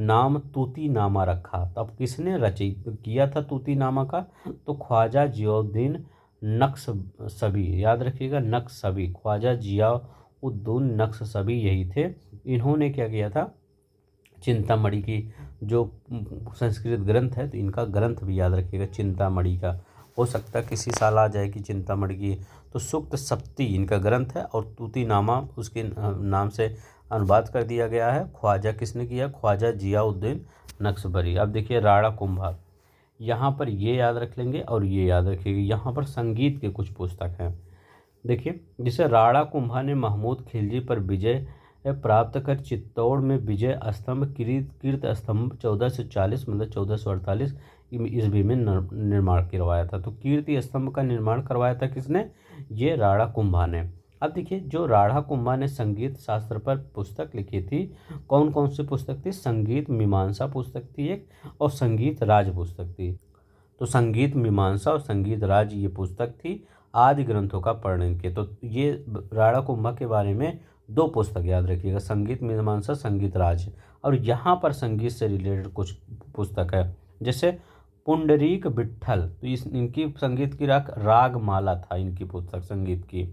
नाम तूतीनामा रखा। तो अब किसने रचित किया था तूतीनामा का, तो ख्वाजा जियाउद्दीन नक्शबी, याद रखिएगा नक्शबी, ख्वाजा जियाउद्दीन नक्शबी यही थे। इन्होंने क्या किया था, चिंतामणि की जो संस्कृत ग्रंथ है, तो इनका ग्रंथ भी याद रखिएगा चिंतामणि का, हो सकता है किसी साल आ जाए कि चिंतामणि की, तो सुक्त सप्ती इनका ग्रंथ है, और तूतीनामा उसके नाम से अनुवाद कर दिया गया है। ख्वाजा किसने किया, ख्वाजा जियाउद्दीन नक्शबरी। अब देखिए राणा कुंभा, यहाँ पर ये याद रख लेंगे और ये याद रखिएगा। यहाँ पर संगीत के कुछ पुस्तक हैं, देखिए जिसे राणा कुंभा ने महमूद खिलजी पर विजय प्राप्त कर चित्तौड़ में विजय स्तंभ कीर्त स्तंभ 1440 मतलब 1448 ईस्वी में निर्माण करवाया था। तो कीर्ति स्तंभ का निर्माण करवाया था किसने, ये राणा कुंभा ने। अब देखिए, जो राढ़ा कुंभा ने संगीत शास्त्र पर पुस्तक लिखी थी, कौन कौन सी पुस्तक थी? संगीत मीमांसा पुस्तक थी एक, और संगीत राज पुस्तक थी। तो संगीत मीमांसा और संगीत राज ये पुस्तक थी आदि ग्रंथों का वर्णन के। तो ये राणा कुंभा के बारे में दो पुस्तक याद रखिएगा, संगीत मीमांसा, संगीत राज। और यहाँ पर संगीत से रिलेटेड कुछ पुस्तक है, जैसे पुंडरीक विट्ठल, तो इस इनकी संगीत की राग माला था इनकी पुस्तक संगीत की।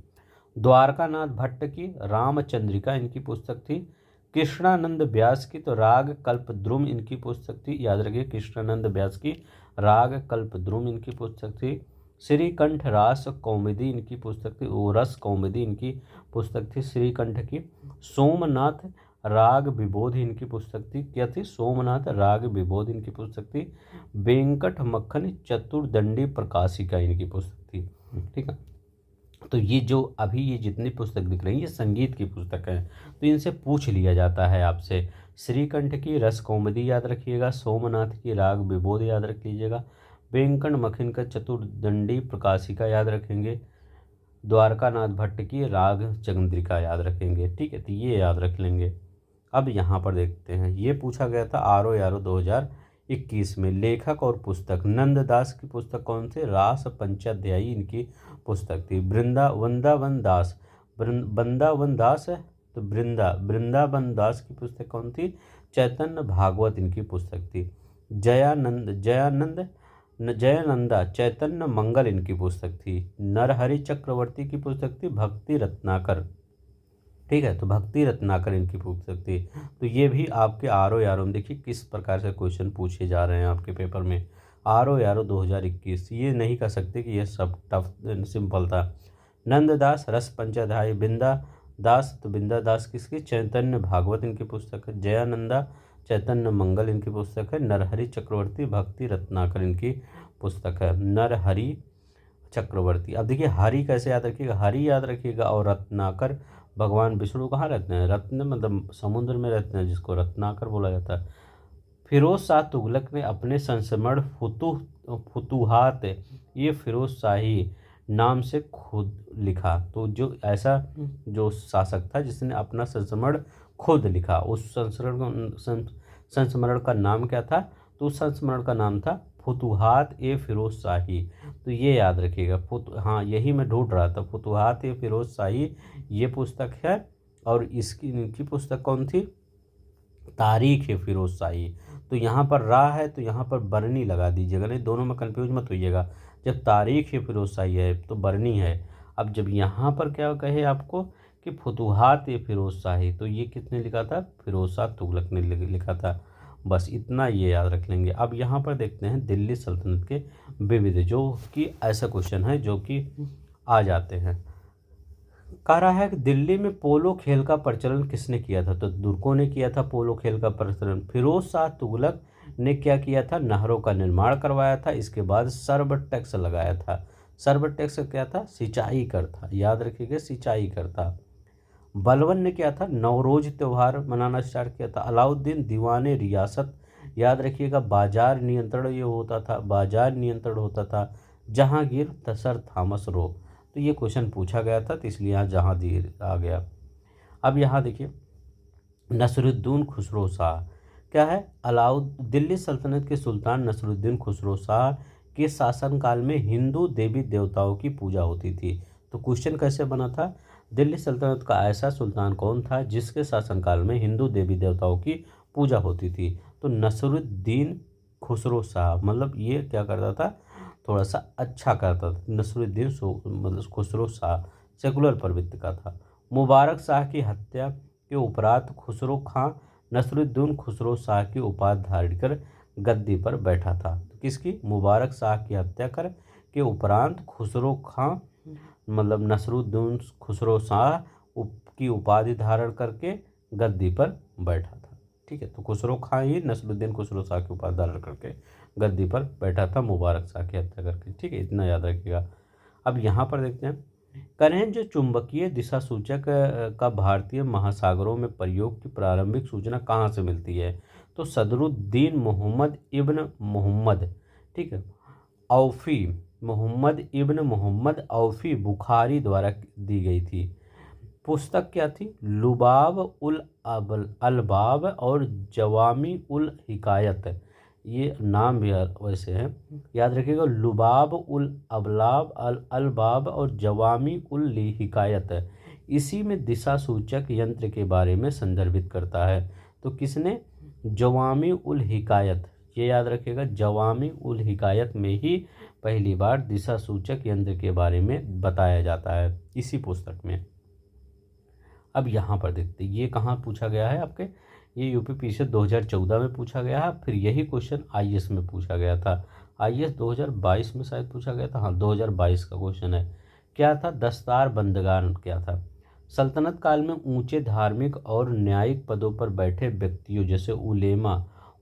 द्वारकानाथ भट्ट की रामचंद्रिका इनकी पुस्तक थी। कृष्णानंद व्यास की तो राग कल्पद्रुम इनकी पुस्तक थी, याद रखिए कृष्णानंद व्यास की राग कल्पद्रुम इनकी पुस्तक थी। श्रीकंठ रास कौमुदी इनकी पुस्तक थी, वो रस कौमुदी इनकी पुस्तक थी श्रीकंठ की। सोमनाथ राग विबोध इनकी पुस्तक थी, क्या थी? सोमनाथ राग विबोध इनकी पुस्तक थी। वेंकट मक्खन चतुर्दंडी प्रकाशिका इनकी पुस्तक थी। ठीक है, तो ये जो अभी ये जितनी पुस्तक दिख रही है ये संगीत की पुस्तक है, तो इनसे पूछ लिया जाता है आपसे। श्रीकंठ की रस कौमुदी याद रखिएगा, सोमनाथ की राग विबोध याद रख लीजिएगा, वेंकट मखिन का चतुर्दंडी प्रकाशिका याद रखेंगे, द्वारकानाथ भट्ट की राग चंद्रिका याद रखेंगे। ठीक है, तो ये याद रख लेंगे। अब यहाँ पर देखते हैं, ये पूछा गया था आरो यारो 2021 में। लेखक और पुस्तक, नंददास की पुस्तक कौन सी? रास पंचाध्यायी इनकी पुस्तक थी। वृंदावन दास, वृंदावन दास है तो वृंदावन दास की पुस्तक कौन थी? चैतन्य भागवत इनकी पुस्तक थी। जयानंदा चैतन्य मंगल इनकी पुस्तक थी। नरहरि चक्रवर्ती की पुस्तक थी भक्ति रत्नाकर। ठीक है, तो भक्ति रत्नाकर इनकी पुस्तक थी। तो ये भी आपके आरो यारो में देखिए किस प्रकार से क्वेश्चन पूछे जा रहे हैं आपके पेपर में। आरो यारो 2021, ये नहीं कह सकते कि ये सब टफ सिंपल था। नंददास रस पंचाध्यायी, बिंदा दास तो बिंदा दास किसकी? चैतन्य भागवत इनकी पुस्तक है। जयानंदा चैतन्य मंगल इनकी पुस्तक है। नरहरि चक्रवर्ती भक्ति रत्नाकर इनकी पुस्तक है। नरहरि चक्रवर्ती। अब देखिए हरि कैसे याद रखिएगा? हरि याद रखिएगा, और रत्नाकर भगवान विष्णु कहाँ रहते हैं? रत्न मतलब समुद्र में रहते हैं, जिसको रत्नाकर बोला जाता है। फिरोज शाह तुगलक ने अपने संस्मरण फुतूहात ये फिरोज शाही नाम से खुद लिखा। तो जो ऐसा जो शासक था जिसने अपना संस्मरण खुद लिखा, उस संस्मरण का नाम क्या था? तो उस संस्मरण का नाम था फुतूहात ए फिरोज शाही। तो ये याद रखिएगा। हाँ, यही मैं ढूंढ रहा था, फुतूहात ए फिरोज शाही ये पुस्तक है। और इनकी पुस्तक कौन थी? तारीख ए फिरोज शाही। तो यहाँ पर रा है तो यहाँ पर बरनी लगा दीजिएगा, नहीं दोनों में कंफ्यूज मत होइएगा। जब तारीख ए फिरोज शाही है तो बरनी है। अब जब यहाँ पर क्या कहे आपको कि फुतूहात ए फिरोज शाही, तो ये किसने लिखा था? फिरोज शाह तुगलक ने लिखा था। बस इतना ये याद रख लेंगे। अब यहाँ पर देखते हैं दिल्ली सल्तनत के विविध, जो कि ऐसा क्वेश्चन है जो कि आ जाते हैं। कह रहा है कि दिल्ली में पोलो खेल का प्रचलन किसने किया था? तो तुर्कों ने किया था पोलो खेल का प्रचलन। फिरोज शाह तुगलक ने क्या किया था? नहरों का निर्माण करवाया था। इसके बाद सर्व टैक्स लगाया था। सर्व टैक्स क्या था? सिंचाई कर था, याद रखिएगा सिंचाई कर था। बलबन ने क्या था? नवरोज त्यौहार मनाना स्टार्ट किया था। अलाउद्दीन दीवाने रियासत, याद रखिएगा बाजार नियंत्रण ये होता था, बाजार नियंत्रण होता था। Jahangir sir Thomas Roe. तो ये क्वेश्चन पूछा गया था, तो इसलिए यहाँ जहांगीर आ गया। अब यहाँ देखिए नसरुद्दीन खुसरो शाह क्या है? दिल्ली सल्तनत के सुल्तान नसरुद्दीन खुसरो शाह के शासनकाल में हिंदू देवी देवताओं की पूजा होती थी। तो क्वेश्चन कैसे बना था? दिल्ली सल्तनत का ऐसा सुल्तान कौन था जिसके शासनकाल में हिंदू देवी देवताओं की पूजा होती थी? तो नसरुद्दीन खुसरो शाह, मतलब ये क्या करता था? थोड़ा सा अच्छा करता था। नसरुद्दीन मतलब खुसरो शाह सेकुलर प्रवृत्ति का था। मुबारक शाह की हत्या के उपरांत खुसरो खां नसरुद्दीन खुसरो शाह की उपाधि धारण कर गद्दी पर बैठा था। तो किसकी? मुबारक शाह की हत्या कर के उपरांत खुसरो खां मतलब नसरुद्दीन खुसरो शाह की उपाधि धारण करके गद्दी पर बैठा था। ठीक है, तो खुसरो खां ही नसरुद्दीन खुसरो शाह की उपाधि धारण करके गद्दी पर बैठा था, मुबारक शाह की हत्या करके। ठीक है, इतना याद रखिएगा। अब यहाँ पर देखते हैं, करें जो चुंबकीय दिशा सूचक का भारतीय महासागरों में प्रयोग की प्रारंभिक सूचना कहाँ से मिलती है? तो सदरुद्दीन मोहम्मद इब्न मोहम्मद, ठीक है, औफी मोहम्मद इब्न मोहम्मद औफी बुखारी द्वारा दी गई थी। पुस्तक क्या थी? लुबाब उल अलबाब और जवामी उल हिकायत। ये नाम भी वैसे हैं, याद रखिएगा। लुबाब उल अबलाब अल अलबाब और जवामी उल हिकायत है। इसी में दिशा सूचक यंत्र के बारे में संदर्भित करता है। तो किसने? जवामी उल हिकायत। ये याद रखिएगा, जवामी उल हिकायत में ही पहली बार दिशा सूचक यंत्र के बारे में बताया जाता है, इसी पुस्तक में। अब यहाँ पर देखते हैं ये कहाँ पूछा गया है आपके, ये यूपीपीसीएस 2014 में पूछा गया है। फिर यही क्वेश्चन आईएएस में पूछा गया था। आईएएस 2022 में शायद पूछा गया था, हाँ 2022 का क्वेश्चन है। क्या था? दस्तार बंदगान क्या था? सल्तनत काल में ऊंचे धार्मिक और न्यायिक पदों पर बैठे व्यक्तियों जैसे उलेमा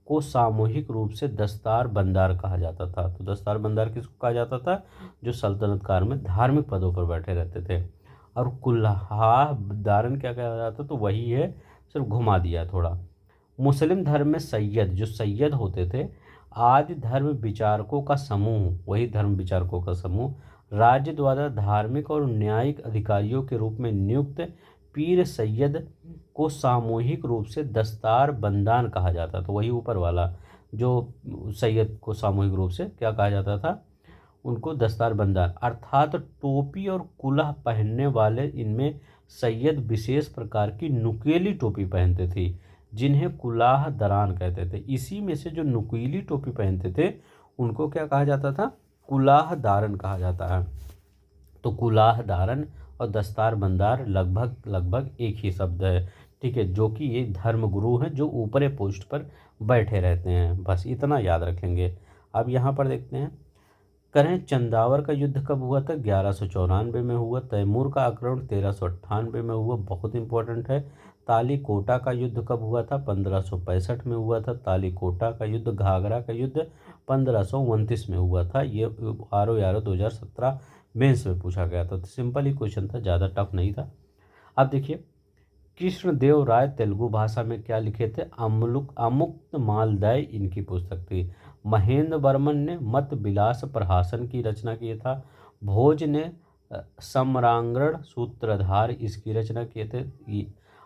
को सामूहिक रूप से दस्तार बंदार कहा जाता था। तो दस्तार बंदार किसको कहा जाता था? जो सल्तनत काल में धार्मिक पदों पर बैठे रहते थे। और कुल्हा दारन क्या कहा जाता? तो वही है, सिर्फ घुमा दिया थोड़ा। मुस्लिम धर्म में सैयद, जो सैयद होते थे, आदि धर्म विचारकों का समूह, वही धर्म विचारकों का समूह, राज्य द्वारा धार्मिक और न्यायिक अधिकारियों के रूप में नियुक्त पीर सैयद को सामूहिक रूप से दस्तार बंदान कहा जाता। तो वही ऊपर वाला, जो सैयद को सामूहिक रूप से क्या कहा जाता था? उनको दस्तार बंदान, अर्थात टोपी और कुल्हा पहनने वाले। इनमें सैयद विशेष प्रकार की नुकीली टोपी पहनते थे, जिन्हें कुलाह दरान कहते थे। इसी में से जो नुकीली टोपी पहनते थे उनको क्या कहा जाता था? कुलाह दारन कहा जाता है। तो कुलाह दारन और दस्तार बंदार लगभग लगभग एक ही शब्द है, ठीक है, जो कि ये धर्मगुरु हैं जो ऊपरी पोस्ट पर बैठे रहते हैं। बस इतना याद रखेंगे। अब यहाँ पर देखते हैं, करें चंदावर का युद्ध कब हुआ था? 1194 में हुआ। तैमूर का आक्रमण 1398 में हुआ, बहुत इंपॉर्टेंट है। तालीकोटा का युद्ध कब हुआ था? 1565 में हुआ था। तालीकोटा का युद्ध, घाघरा का युद्ध 1529 में हुआ था। ये RO 2017 मेंस में पूछा गया था। तो सिंपल ही क्वेश्चन था, ज़्यादा टफ नहीं था। अब देखिए, कृष्णदेव राय तेलुगु भाषा में क्या लिखे थे? अमुक्त मालदय इनकी पुस्तक थी। महेंद्र वर्मन ने मत विलास प्रहासन की रचना की था। भोज ने सम्रांगण सूत्रधार इसकी रचना किए थे।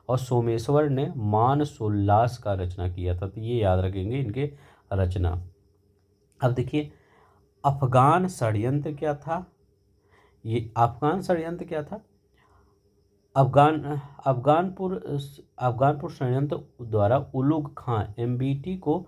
और सोमेश्वर ने मानसोल्लास का रचना किया था। तो ये याद रखेंगे इनके रचना। अब देखिए, अफगान षड्यंत्र क्या था? ये अफगान षड्यंत्र क्या था? अफगानपुर षड्यंत्र द्वारा उलुग खां MBT को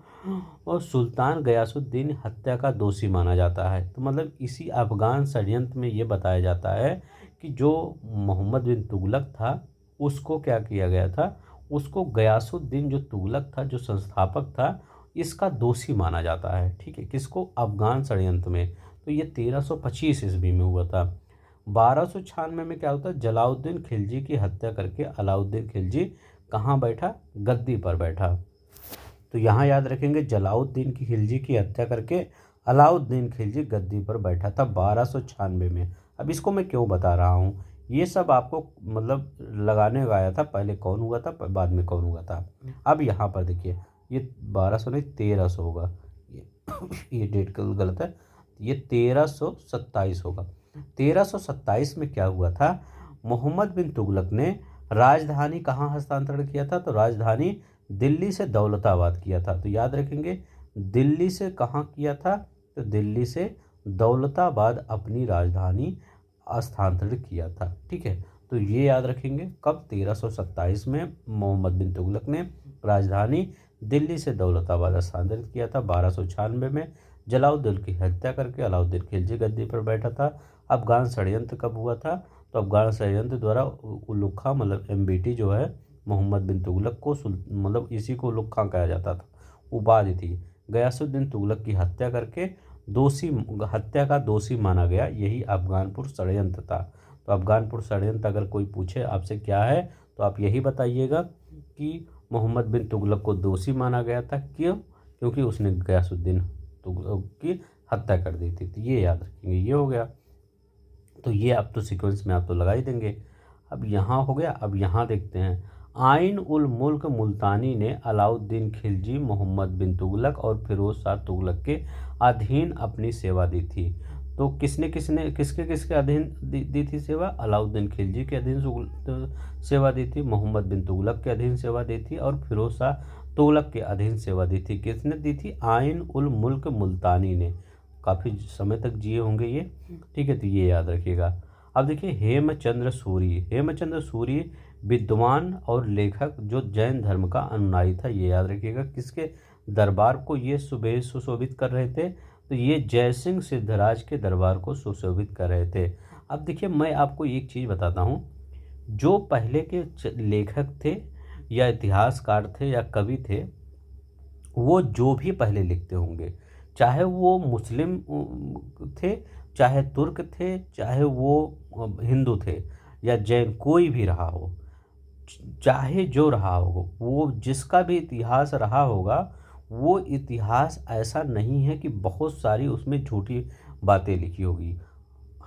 और सुल्तान गयासुद्दीन हत्या का दोषी माना जाता है। तो मतलब इसी अफगान षड्यंत्र में ये बताया जाता है कि जो मोहम्मद बिन तुगलक था उसको क्या किया गया था? उसको गयासुद्दीन जो तुगलक था, जो संस्थापक था, इसका दोषी माना जाता है, ठीक है। किसको? अफगान षड्यंत्र में। तो ये 1325 ईस्वी में हुआ था। 1296 में क्या होता है? जलाउद्दीन खिलजी की हत्या करके अलाउद्दीन खिलजी कहाँ बैठा? गद्दी पर बैठा। तो यहाँ याद रखेंगे, जलाउद्दीन की खिलजी की हत्या करके अलाउद्दीन खिलजी गद्दी पर बैठा था 1296 में। अब इसको मैं क्यों बता रहा हूँ, ये सब आपको मतलब लगाने का आया था, पहले कौन हुआ था बाद में कौन हुआ था। अब यहाँ पर देखिए, ये 1200 नहीं 1300 होगा, ये डेट गलत है, ये 1327 होगा। 1327 में क्या हुआ था? मोहम्मद बिन तुगलक ने राजधानी कहाँ हस्तांतरण किया था? तो राजधानी दिल्ली से दौलताबाद किया था। तो याद रखेंगे, दिल्ली से कहाँ किया था? तो दिल्ली से दौलताबाद अपनी राजधानी स्थानांतरित किया था, ठीक है। तो ये याद रखेंगे, कब? 1327 में मोहम्मद बिन तुगलक ने राजधानी दिल्ली से दौलताबाद स्थानांतरित किया था। 1296 में जलाउद्दीन की हत्या करके अलाउद्दीन खिलजी गद्दी पर बैठा था। अफगान षड्यंत्र कब हुआ था? तो अफगान षड्यंत्र द्वारा उलुग खां मतलब MBT जो है मोहम्मद बिन तुगलक को मतलब इसी को उलुग खां कहा जाता था, उपाधि थी। गयासुद्दीन तुगलक की हत्या करके हत्या का दोषी माना गया, यही अफगानपुर षड्यंत्र था। तो अफगानपुर षड्यंत्र अगर कोई पूछे आपसे क्या है, तो आप यही बताइएगा कि मोहम्मद बिन तुगलक को दोषी माना गया था। क्यों? क्योंकि उसने गयासुद्दीन तुगलक की हत्या कर दी थी। तो ये याद रखेंगे, ये हो गया। तो ये आप तो सीक्वेंस में आप तो लगा ही देंगे। अब यहाँ हो गया। अब यहाँ देखते हैं, आइन उल मुल्क मुल्तानी ने अलाउद्दीन खिलजी, मोहम्मद बिन तुगलक और फिरोज शाह तुगलक के अधीन अपनी सेवा दी थी। तो किसने किसने किसके किसके अधीन दी थी सेवा? अलाउद्दीन खिलजी के अधीन सेवा दी थी, मोहम्मद बिन तुगलक के अधीन सेवा दी थी, और फिरोज शाह तुगलक के अधीन सेवा दी थी। किसने दी थी? आइन उल मुल्क मुल्तानी ने। काफ़ी समय तक जिए होंगे ये, ठीक है, तो ये याद रखिएगा। अब देखिए हेमचंद्र सूरी। हेमचंद्र सूरी विद्वान और लेखक जो जैन धर्म का अनुयायी था, ये याद रखिएगा। किसके दरबार को ये सुशोभित कर रहे थे? तो ये जयसिंह सिद्धराज के दरबार को सुशोभित कर रहे थे। अब देखिए मैं आपको एक चीज़ बताता हूँ, जो पहले के लेखक थे या इतिहासकार थे या कवि थे, वो जो भी पहले लिखते होंगे, चाहे वो मुस्लिम थे, चाहे तुर्क थे, चाहे वो हिंदू थे या जैन, कोई भी रहा हो, चाहे जो रहा हो, वो जिसका भी इतिहास रहा होगा, वो इतिहास ऐसा नहीं है कि बहुत सारी उसमें झूठी बातें लिखी होगी।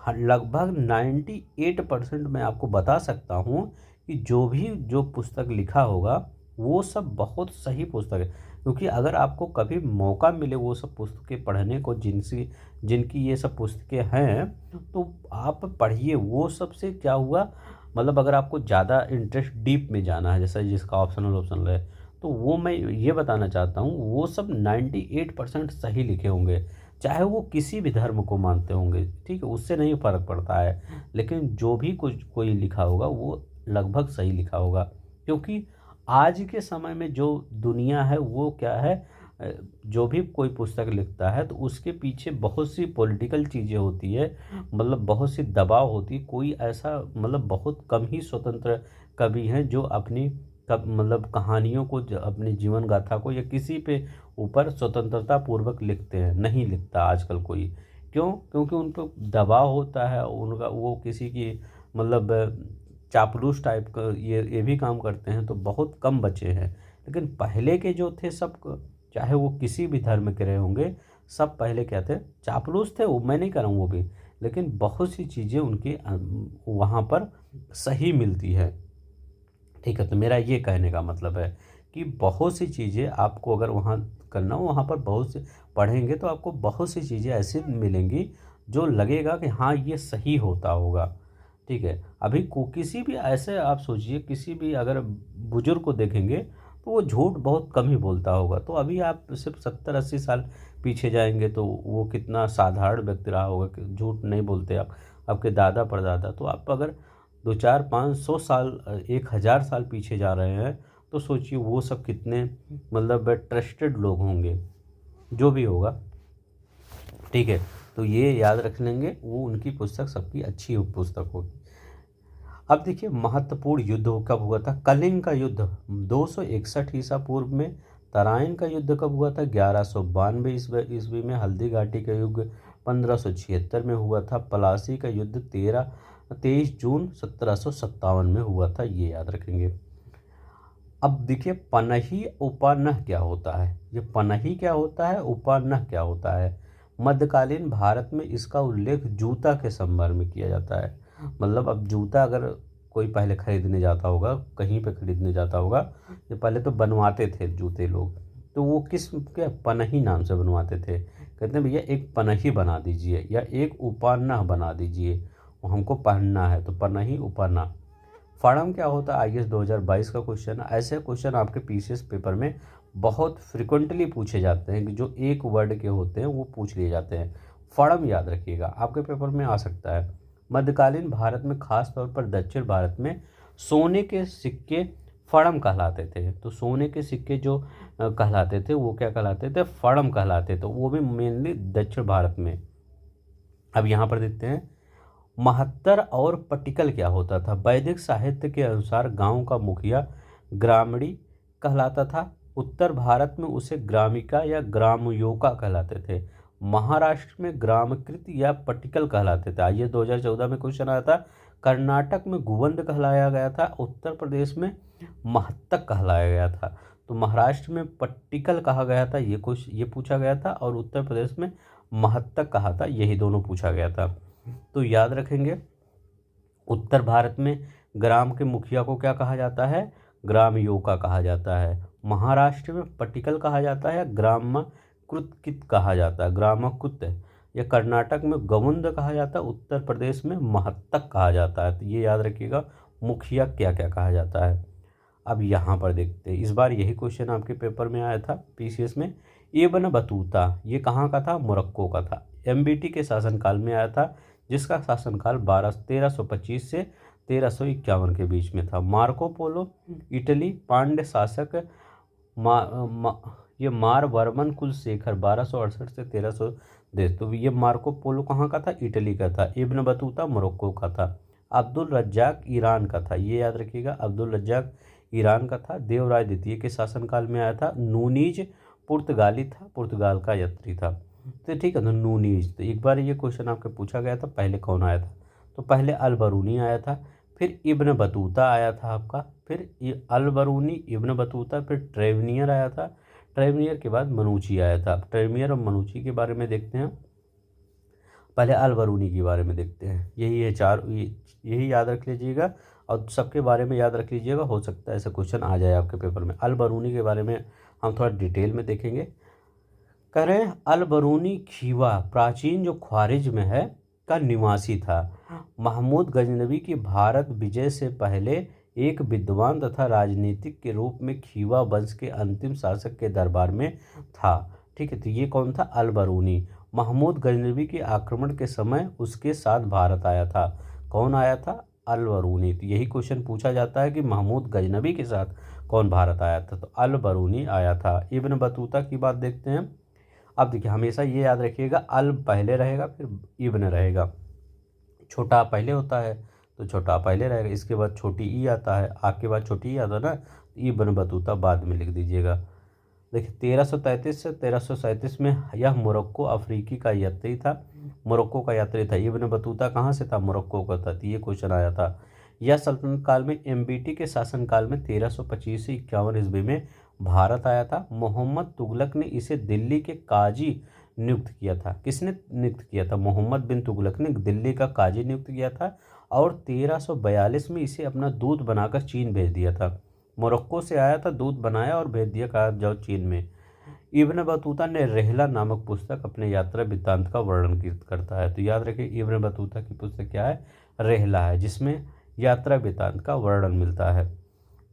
लगभग 98% मैं आपको बता सकता हूँ कि जो पुस्तक लिखा होगा वो सब बहुत सही पुस्तक है। क्योंकि अगर आपको कभी मौका मिले वो सब पुस्तकें पढ़ने को, जिनकी ये सब पुस्तकें हैं, तो आप पढ़िए। वो सबसे क्या हुआ, मतलब अगर आपको ज़्यादा इंटरेस्ट डीप में जाना है, जैसा जिसका ऑप्शनल है, तो वो मैं ये बताना चाहता हूँ, वो सब 98% सही लिखे होंगे। चाहे वो किसी भी धर्म को मानते होंगे, ठीक है, उससे नहीं फ़र्क पड़ता है, लेकिन जो भी कुछ कोई लिखा होगा वो लगभग सही लिखा होगा। क्योंकि आज के समय में जो दुनिया है वो क्या है, जो भी कोई पुस्तक लिखता है तो उसके पीछे बहुत सी पॉलिटिकल चीज़ें होती है, मतलब बहुत सी दबाव होती है। कोई ऐसा, मतलब बहुत कम ही स्वतंत्र कवि हैं जो अपनी मतलब कहानियों को, अपनी जीवन गाथा को या किसी पे ऊपर स्वतंत्रता पूर्वक लिखते हैं। नहीं लिखता आजकल कोई। क्यों? क्योंकि उन पर दबाव होता है, उनका वो किसी की मतलब चापलूस टाइप का ये भी काम करते हैं, तो बहुत कम बचे हैं। लेकिन पहले के जो थे सब, चाहे वो किसी भी धर्म के रहे होंगे, सब पहले क्या थे, चापलूस थे। वो मैं नहीं कर रहा हूँ वो भी, लेकिन बहुत सी चीज़ें उनकी वहाँ पर सही मिलती है, ठीक है। तो मेरा ये कहने का मतलब है कि बहुत सी चीज़ें आपको अगर वहाँ करना हो, वहाँ पर बहुत से पढ़ेंगे तो आपको बहुत सी चीज़ें ऐसी मिलेंगी जो लगेगा कि हाँ ये सही होता होगा, ठीक है। अभी को किसी भी ऐसे आप सोचिए, किसी भी अगर बुजुर्ग को देखेंगे तो वो झूठ बहुत कम ही बोलता होगा। तो अभी आप सिर्फ 70-80 साल पीछे जाएंगे तो वो कितना साधारण व्यक्ति रहा होगा कि झूठ नहीं बोलते। आप आपके दादा परदादा, तो आप अगर 200-400-500 साल 1000 साल पीछे जा रहे हैं, तो सोचिए वो सब कितने मतलब ट्रस्टेड लोग होंगे, जो भी होगा, ठीक है। तो ये याद रख लेंगे, वो उनकी पुस्तक सबकी अच्छी पुस्तक होगी। अब देखिए महत्वपूर्ण युद्ध कब हुआ था? कलिंग का युद्ध 261 ईसा पूर्व में। तराइन का युद्ध कब हुआ था? 1192 ईस्वी में। हल्दी घाटी का युद्ध 1576 में हुआ था। पलासी का युद्ध 23 जून 1757 में हुआ था, ये याद रखेंगे। अब देखिए पनही उपान्ह क्या होता है? ये पनही क्या होता है, उपान्ह क्या होता है? मध्यकालीन भारत में इसका उल्लेख जूता के संदर्भ में किया जाता है। मतलब अब जूता अगर कोई पहले खरीदने जाता होगा, कहीं पे खरीदने जाता होगा, ये पहले तो बनवाते थे जूते लोग, तो वो किस के पनही नाम से बनवाते थे। कहते हैं भैया एक पनही बना दीजिए या एक उपान्ह बना दीजिए, वो हमको पहनना है, तो पनही उपान्ह। फड़म क्या होता है? आईएएस 2022 का क्वेश्चन। ऐसे क्वेश्चन आपके पीसीएस पेपर में बहुत फ्रिक्वेंटली पूछे जाते हैं कि जो एक वर्ड के होते हैं वो पूछ लिए जाते हैं। फड़म याद रखिएगा, आपके पेपर में आ सकता है। मध्यकालीन भारत में, खास तौर पर दक्षिण भारत में, सोने के सिक्के फड़म कहलाते थे। तो सोने के सिक्के जो कहलाते थे वो क्या कहलाते थे? फड़म कहलाते थे। वो भी मेनली दक्षिण भारत में। अब यहाँ पर देखते हैं महत्तर और पटिकल क्या होता था? वैदिक साहित्य के अनुसार गांव का मुखिया ग्रामीणी कहलाता था। उत्तर भारत में उसे ग्रामिका या ग्रामयोका कहलाते थे। महाराष्ट्र में ग्रामकृत या पटिकल कहलाते थे। आइए 2014 में क्वेश्चन आया था। कर्नाटक में गुवंद कहलाया गया था। उत्तर प्रदेश में महत्तक कहलाया गया था। तो महाराष्ट्र में पट्टिकल कहा गया था, ये पूछा गया था, और उत्तर प्रदेश में महत्तक कहा था, यही दोनों पूछा गया था। तो याद रखेंगे उत्तर भारत में ग्राम के मुखिया को क्या कहा जाता है? ग्राम योका कहा जाता है। महाराष्ट्र में पटिकल कहा जाता है, ग्रामकृत कहा जाता है, ग्रामकृत या कर्नाटक में गवुंद कहा जाता है, उत्तर प्रदेश में महत्तक कहा जाता है। तो ये याद रखिएगा मुखिया क्या क्या कहा जाता है। अब यहाँ पर देखते हैं, इस बार यही क्वेश्चन आपके पेपर में आया था पीसीएस में। इब्न बतूता ये कहाँ का था? मोरक्को का था। एमबीटी के शासनकाल में आया था, जिसका शासनकाल 1325 से 1351 के बीच में था। मार्को पोलो इटली पांड्य शासक ये मारवर्मन कुलशेखर 1268 से 1300 देश। तो ये मार्को पोलो कहाँ का था? इटली का था। इब्न बतूता मोरक्को का था। अब्दुल रज्जाक ईरान का था, ये याद रखिएगा, अब्दुल रज्जाक ईरान का था। देवराय द्वितीय के शासनकाल में आया था। नूनीज पुर्तगाली था, पुर्तगाल का यात्री था। तो ठीक है, तो नूनीज, तो एक बार ये क्वेश्चन आपके पूछा गया था, पहले कौन आया था? तो पहले अल बरूनी आया था, फिर इब्न बतूता आया था आपका, फिर अल बरूनी, इब्न बतूता, फिर ट्रेवनियर आया था। ट्रेवनियर के बाद मनूची आया था। ट्रेवनियर और मनूची के बारे में देखते हैं, पहले अल बरूनी के बारे में देखते हैं। यही है चार, यही याद रख लीजिएगा और सबके बारे में याद रख लीजिएगा, हो सकता है ऐसा क्वेश्चन आ जाए आपके पेपर में। अल बरूनी के बारे में हम थोड़ा डिटेल में देखेंगे। कह रहे हैं अल बरूनी खीवा प्राचीन जो ख्वारिज में है का निवासी था। महमूद गजनबी की भारत विजय से पहले एक विद्वान तथा राजनीतिक के रूप में खीवा वंश के अंतिम शासक के दरबार में था। ठीक है, तो ये कौन था? अल बरूनी। महमूद गजनबी के आक्रमण के समय उसके साथ भारत आया था। कौन आया था? अल बरूनी। तो यही क्वेश्चन पूछा जाता है कि महमूद गजनबी के साथ कौन भारत आया था? तो अल बरूनी आया था। इब्न बतूता की बात देखते हैं। अब देखिए, हमेशा ये याद रखिएगा, अल पहले रहेगा फिर इब्न रहेगा। छोटा पहले होता है तो छोटा पहले रहेगा, इसके बाद छोटी ई आता है, आ के बाद छोटी ई आता है ना, तो इब्न बतूता बाद में लिख दीजिएगा। देखिए 1333 से 1337 में यह मोरक्को अफ्रीकी का यात्री था। मोरक्को का यात्री था। इब्न बतूता कहाँ से था? मोरक्को का था। तो ये क्वेश्चन आया था। यह सल्तनत काल में एमबीटी के शासनकाल में 1325 से 51 ईस्वी में भारत आया था। मोहम्मद तुगलक ने इसे दिल्ली के काजी नियुक्त किया था। किसने नियुक्त किया था? मोहम्मद बिन तुगलक ने दिल्ली का काजी नियुक्त किया था और 1342 में इसे अपना दूत बनाकर चीन भेज दिया था। मोरक्को से आया था, दूत बनाया और भेज दिया, कहा जाओ चीन में। इब्न बतूता ने रेहला नामक पुस्तक अपने यात्रा वृत्तांत का वर्णन करता है। तो याद रखिए, इब्न बतूता की पुस्तक क्या है? रेहला है, जिसमें यात्रा वृत्तांत का वर्णन मिलता है।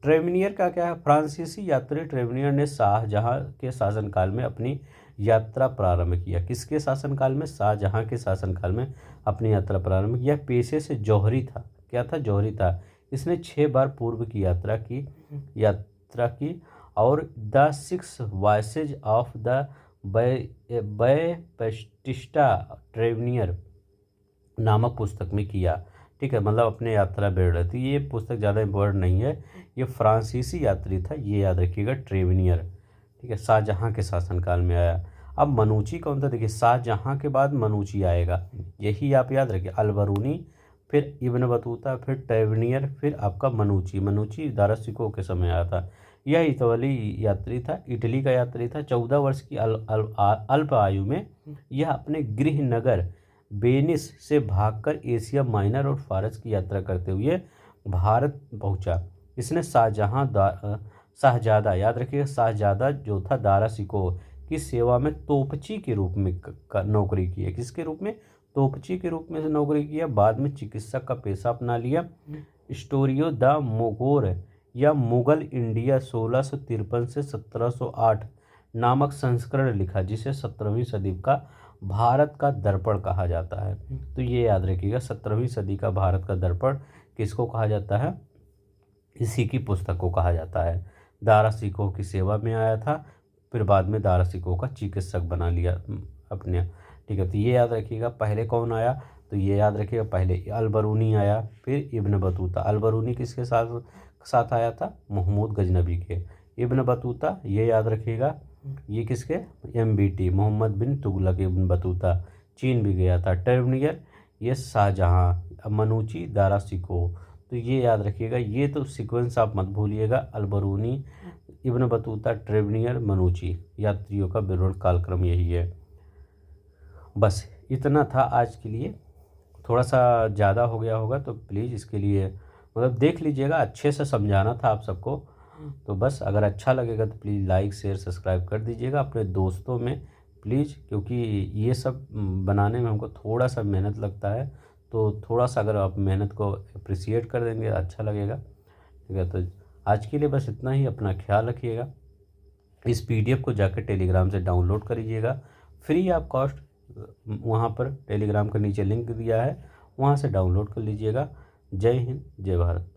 ट्रेवनियर का क्या है? फ्रांसीसी यात्री ट्रेवनियर ने शाहजहां के शासनकाल में अपनी यात्रा प्रारंभ किया। किसके शासनकाल में? शाहजहां के शासनकाल में अपनी यात्रा प्रारंभ किया। पेशे से जौहरी था। क्या था? जौहरी था। इसने 6 बार पूर्व की यात्रा की और द 6 वॉयसेज ऑफ द बैप्टिस्टा ट्रेवनियर नामक पुस्तक में किया। ठीक है, मतलब अपने यात्रा बेड़ रही थी। ये पुस्तक ज़्यादा इम्पोर्टेंट नहीं है, ये फ्रांसीसी यात्री था, ये याद रखिएगा, ट्रेवनियर। ठीक है, शाहजहां के शासनकाल में आया। अब मनूची कौन था? देखिए, शाहजहां के बाद मनूची आएगा, यही आप याद रखिए। अल बरूनी, फिर इब्न बतूता, फिर ट्रेवनियर, फिर आपका मनूची। मनूची दाराशिकोह के समय आया था। यह इतालवी यात्री था, इटली का यात्री था। 14 वर्ष की अल्प आयु में यह अपने गृह नगर वेनिस से भागकर एशिया माइनर और फारस की यात्रा करते हुए भारत पहुंचा। इसने शाहजादा, याद रखिएगा, शाहजादा जो था दाराशिकोह की सेवा में तोपची के रूप में नौकरी की है। किसके रूप में? तोपची के रूप में से नौकरी किया। बाद में चिकित्सक का पेशा अपना लिया। स्टोरियो द मोगोर या मुगल इंडिया 1653 से 1708 नामक संस्करण लिखा, जिसे 17वीं सदी का भारत का दर्पण कहा जाता है। तो ये याद रखिएगा, 17वीं सदी का भारत का दर्पण किसको कहा जाता है? इसी की पुस्तक को कहा जाता है। दाराशिकोह की सेवा में आया था, फिर बाद में दाराशिकोह का चिकित्सक बना लिया अपने। ठीक है, तो ये याद रखिएगा। पहले कौन आया? तो ये याद रखिएगा, पहले अल बरूनी आया, फिर इब्न बतूता। अल बरूनी किसके साथ आया था? महमूद गजनबी के। इब्न बतूता, ये याद रखिएगा, ये किसके? एमबीटी मोहम्मद बिन तुगलक। इब्न बतूता चीन भी गया था। ट्रेवनियर ये शाहजहां। मनूची दाराशिकोह। तो ये याद रखिएगा, ये तो सीक्वेंस आप मत भूलिएगा। अल बरूनी, इब्न बतूता, ट्रेवनियर, मनूची, यात्रियों का विवरण कालक्रम यही है। बस इतना था आज के लिए। थोड़ा सा ज़्यादा हो गया होगा तो प्लीज़ इसके लिए मतलब देख लीजिएगा, अच्छे से समझाना था आप सबको। तो बस अगर अच्छा लगेगा तो प्लीज़ लाइक शेयर सब्सक्राइब कर दीजिएगा। अपने दोस्तों में प्लीज़, क्योंकि ये सब बनाने में हमको थोड़ा सा मेहनत लगता है, तो थोड़ा सा अगर आप मेहनत को अप्रिसिएट कर देंगे अच्छा लगेगा। ठीक है, तो आज के लिए बस इतना ही। अपना ख्याल रखिएगा। इस पीडीएफ को जाकर टेलीग्राम से डाउनलोड करिएगा, फ्री ऑफ कॉस्ट। वहाँ पर टेलीग्राम का नीचे लिंक दिया है, वहाँ से डाउनलोड कर लीजिएगा। जय हिंद, जय भारत।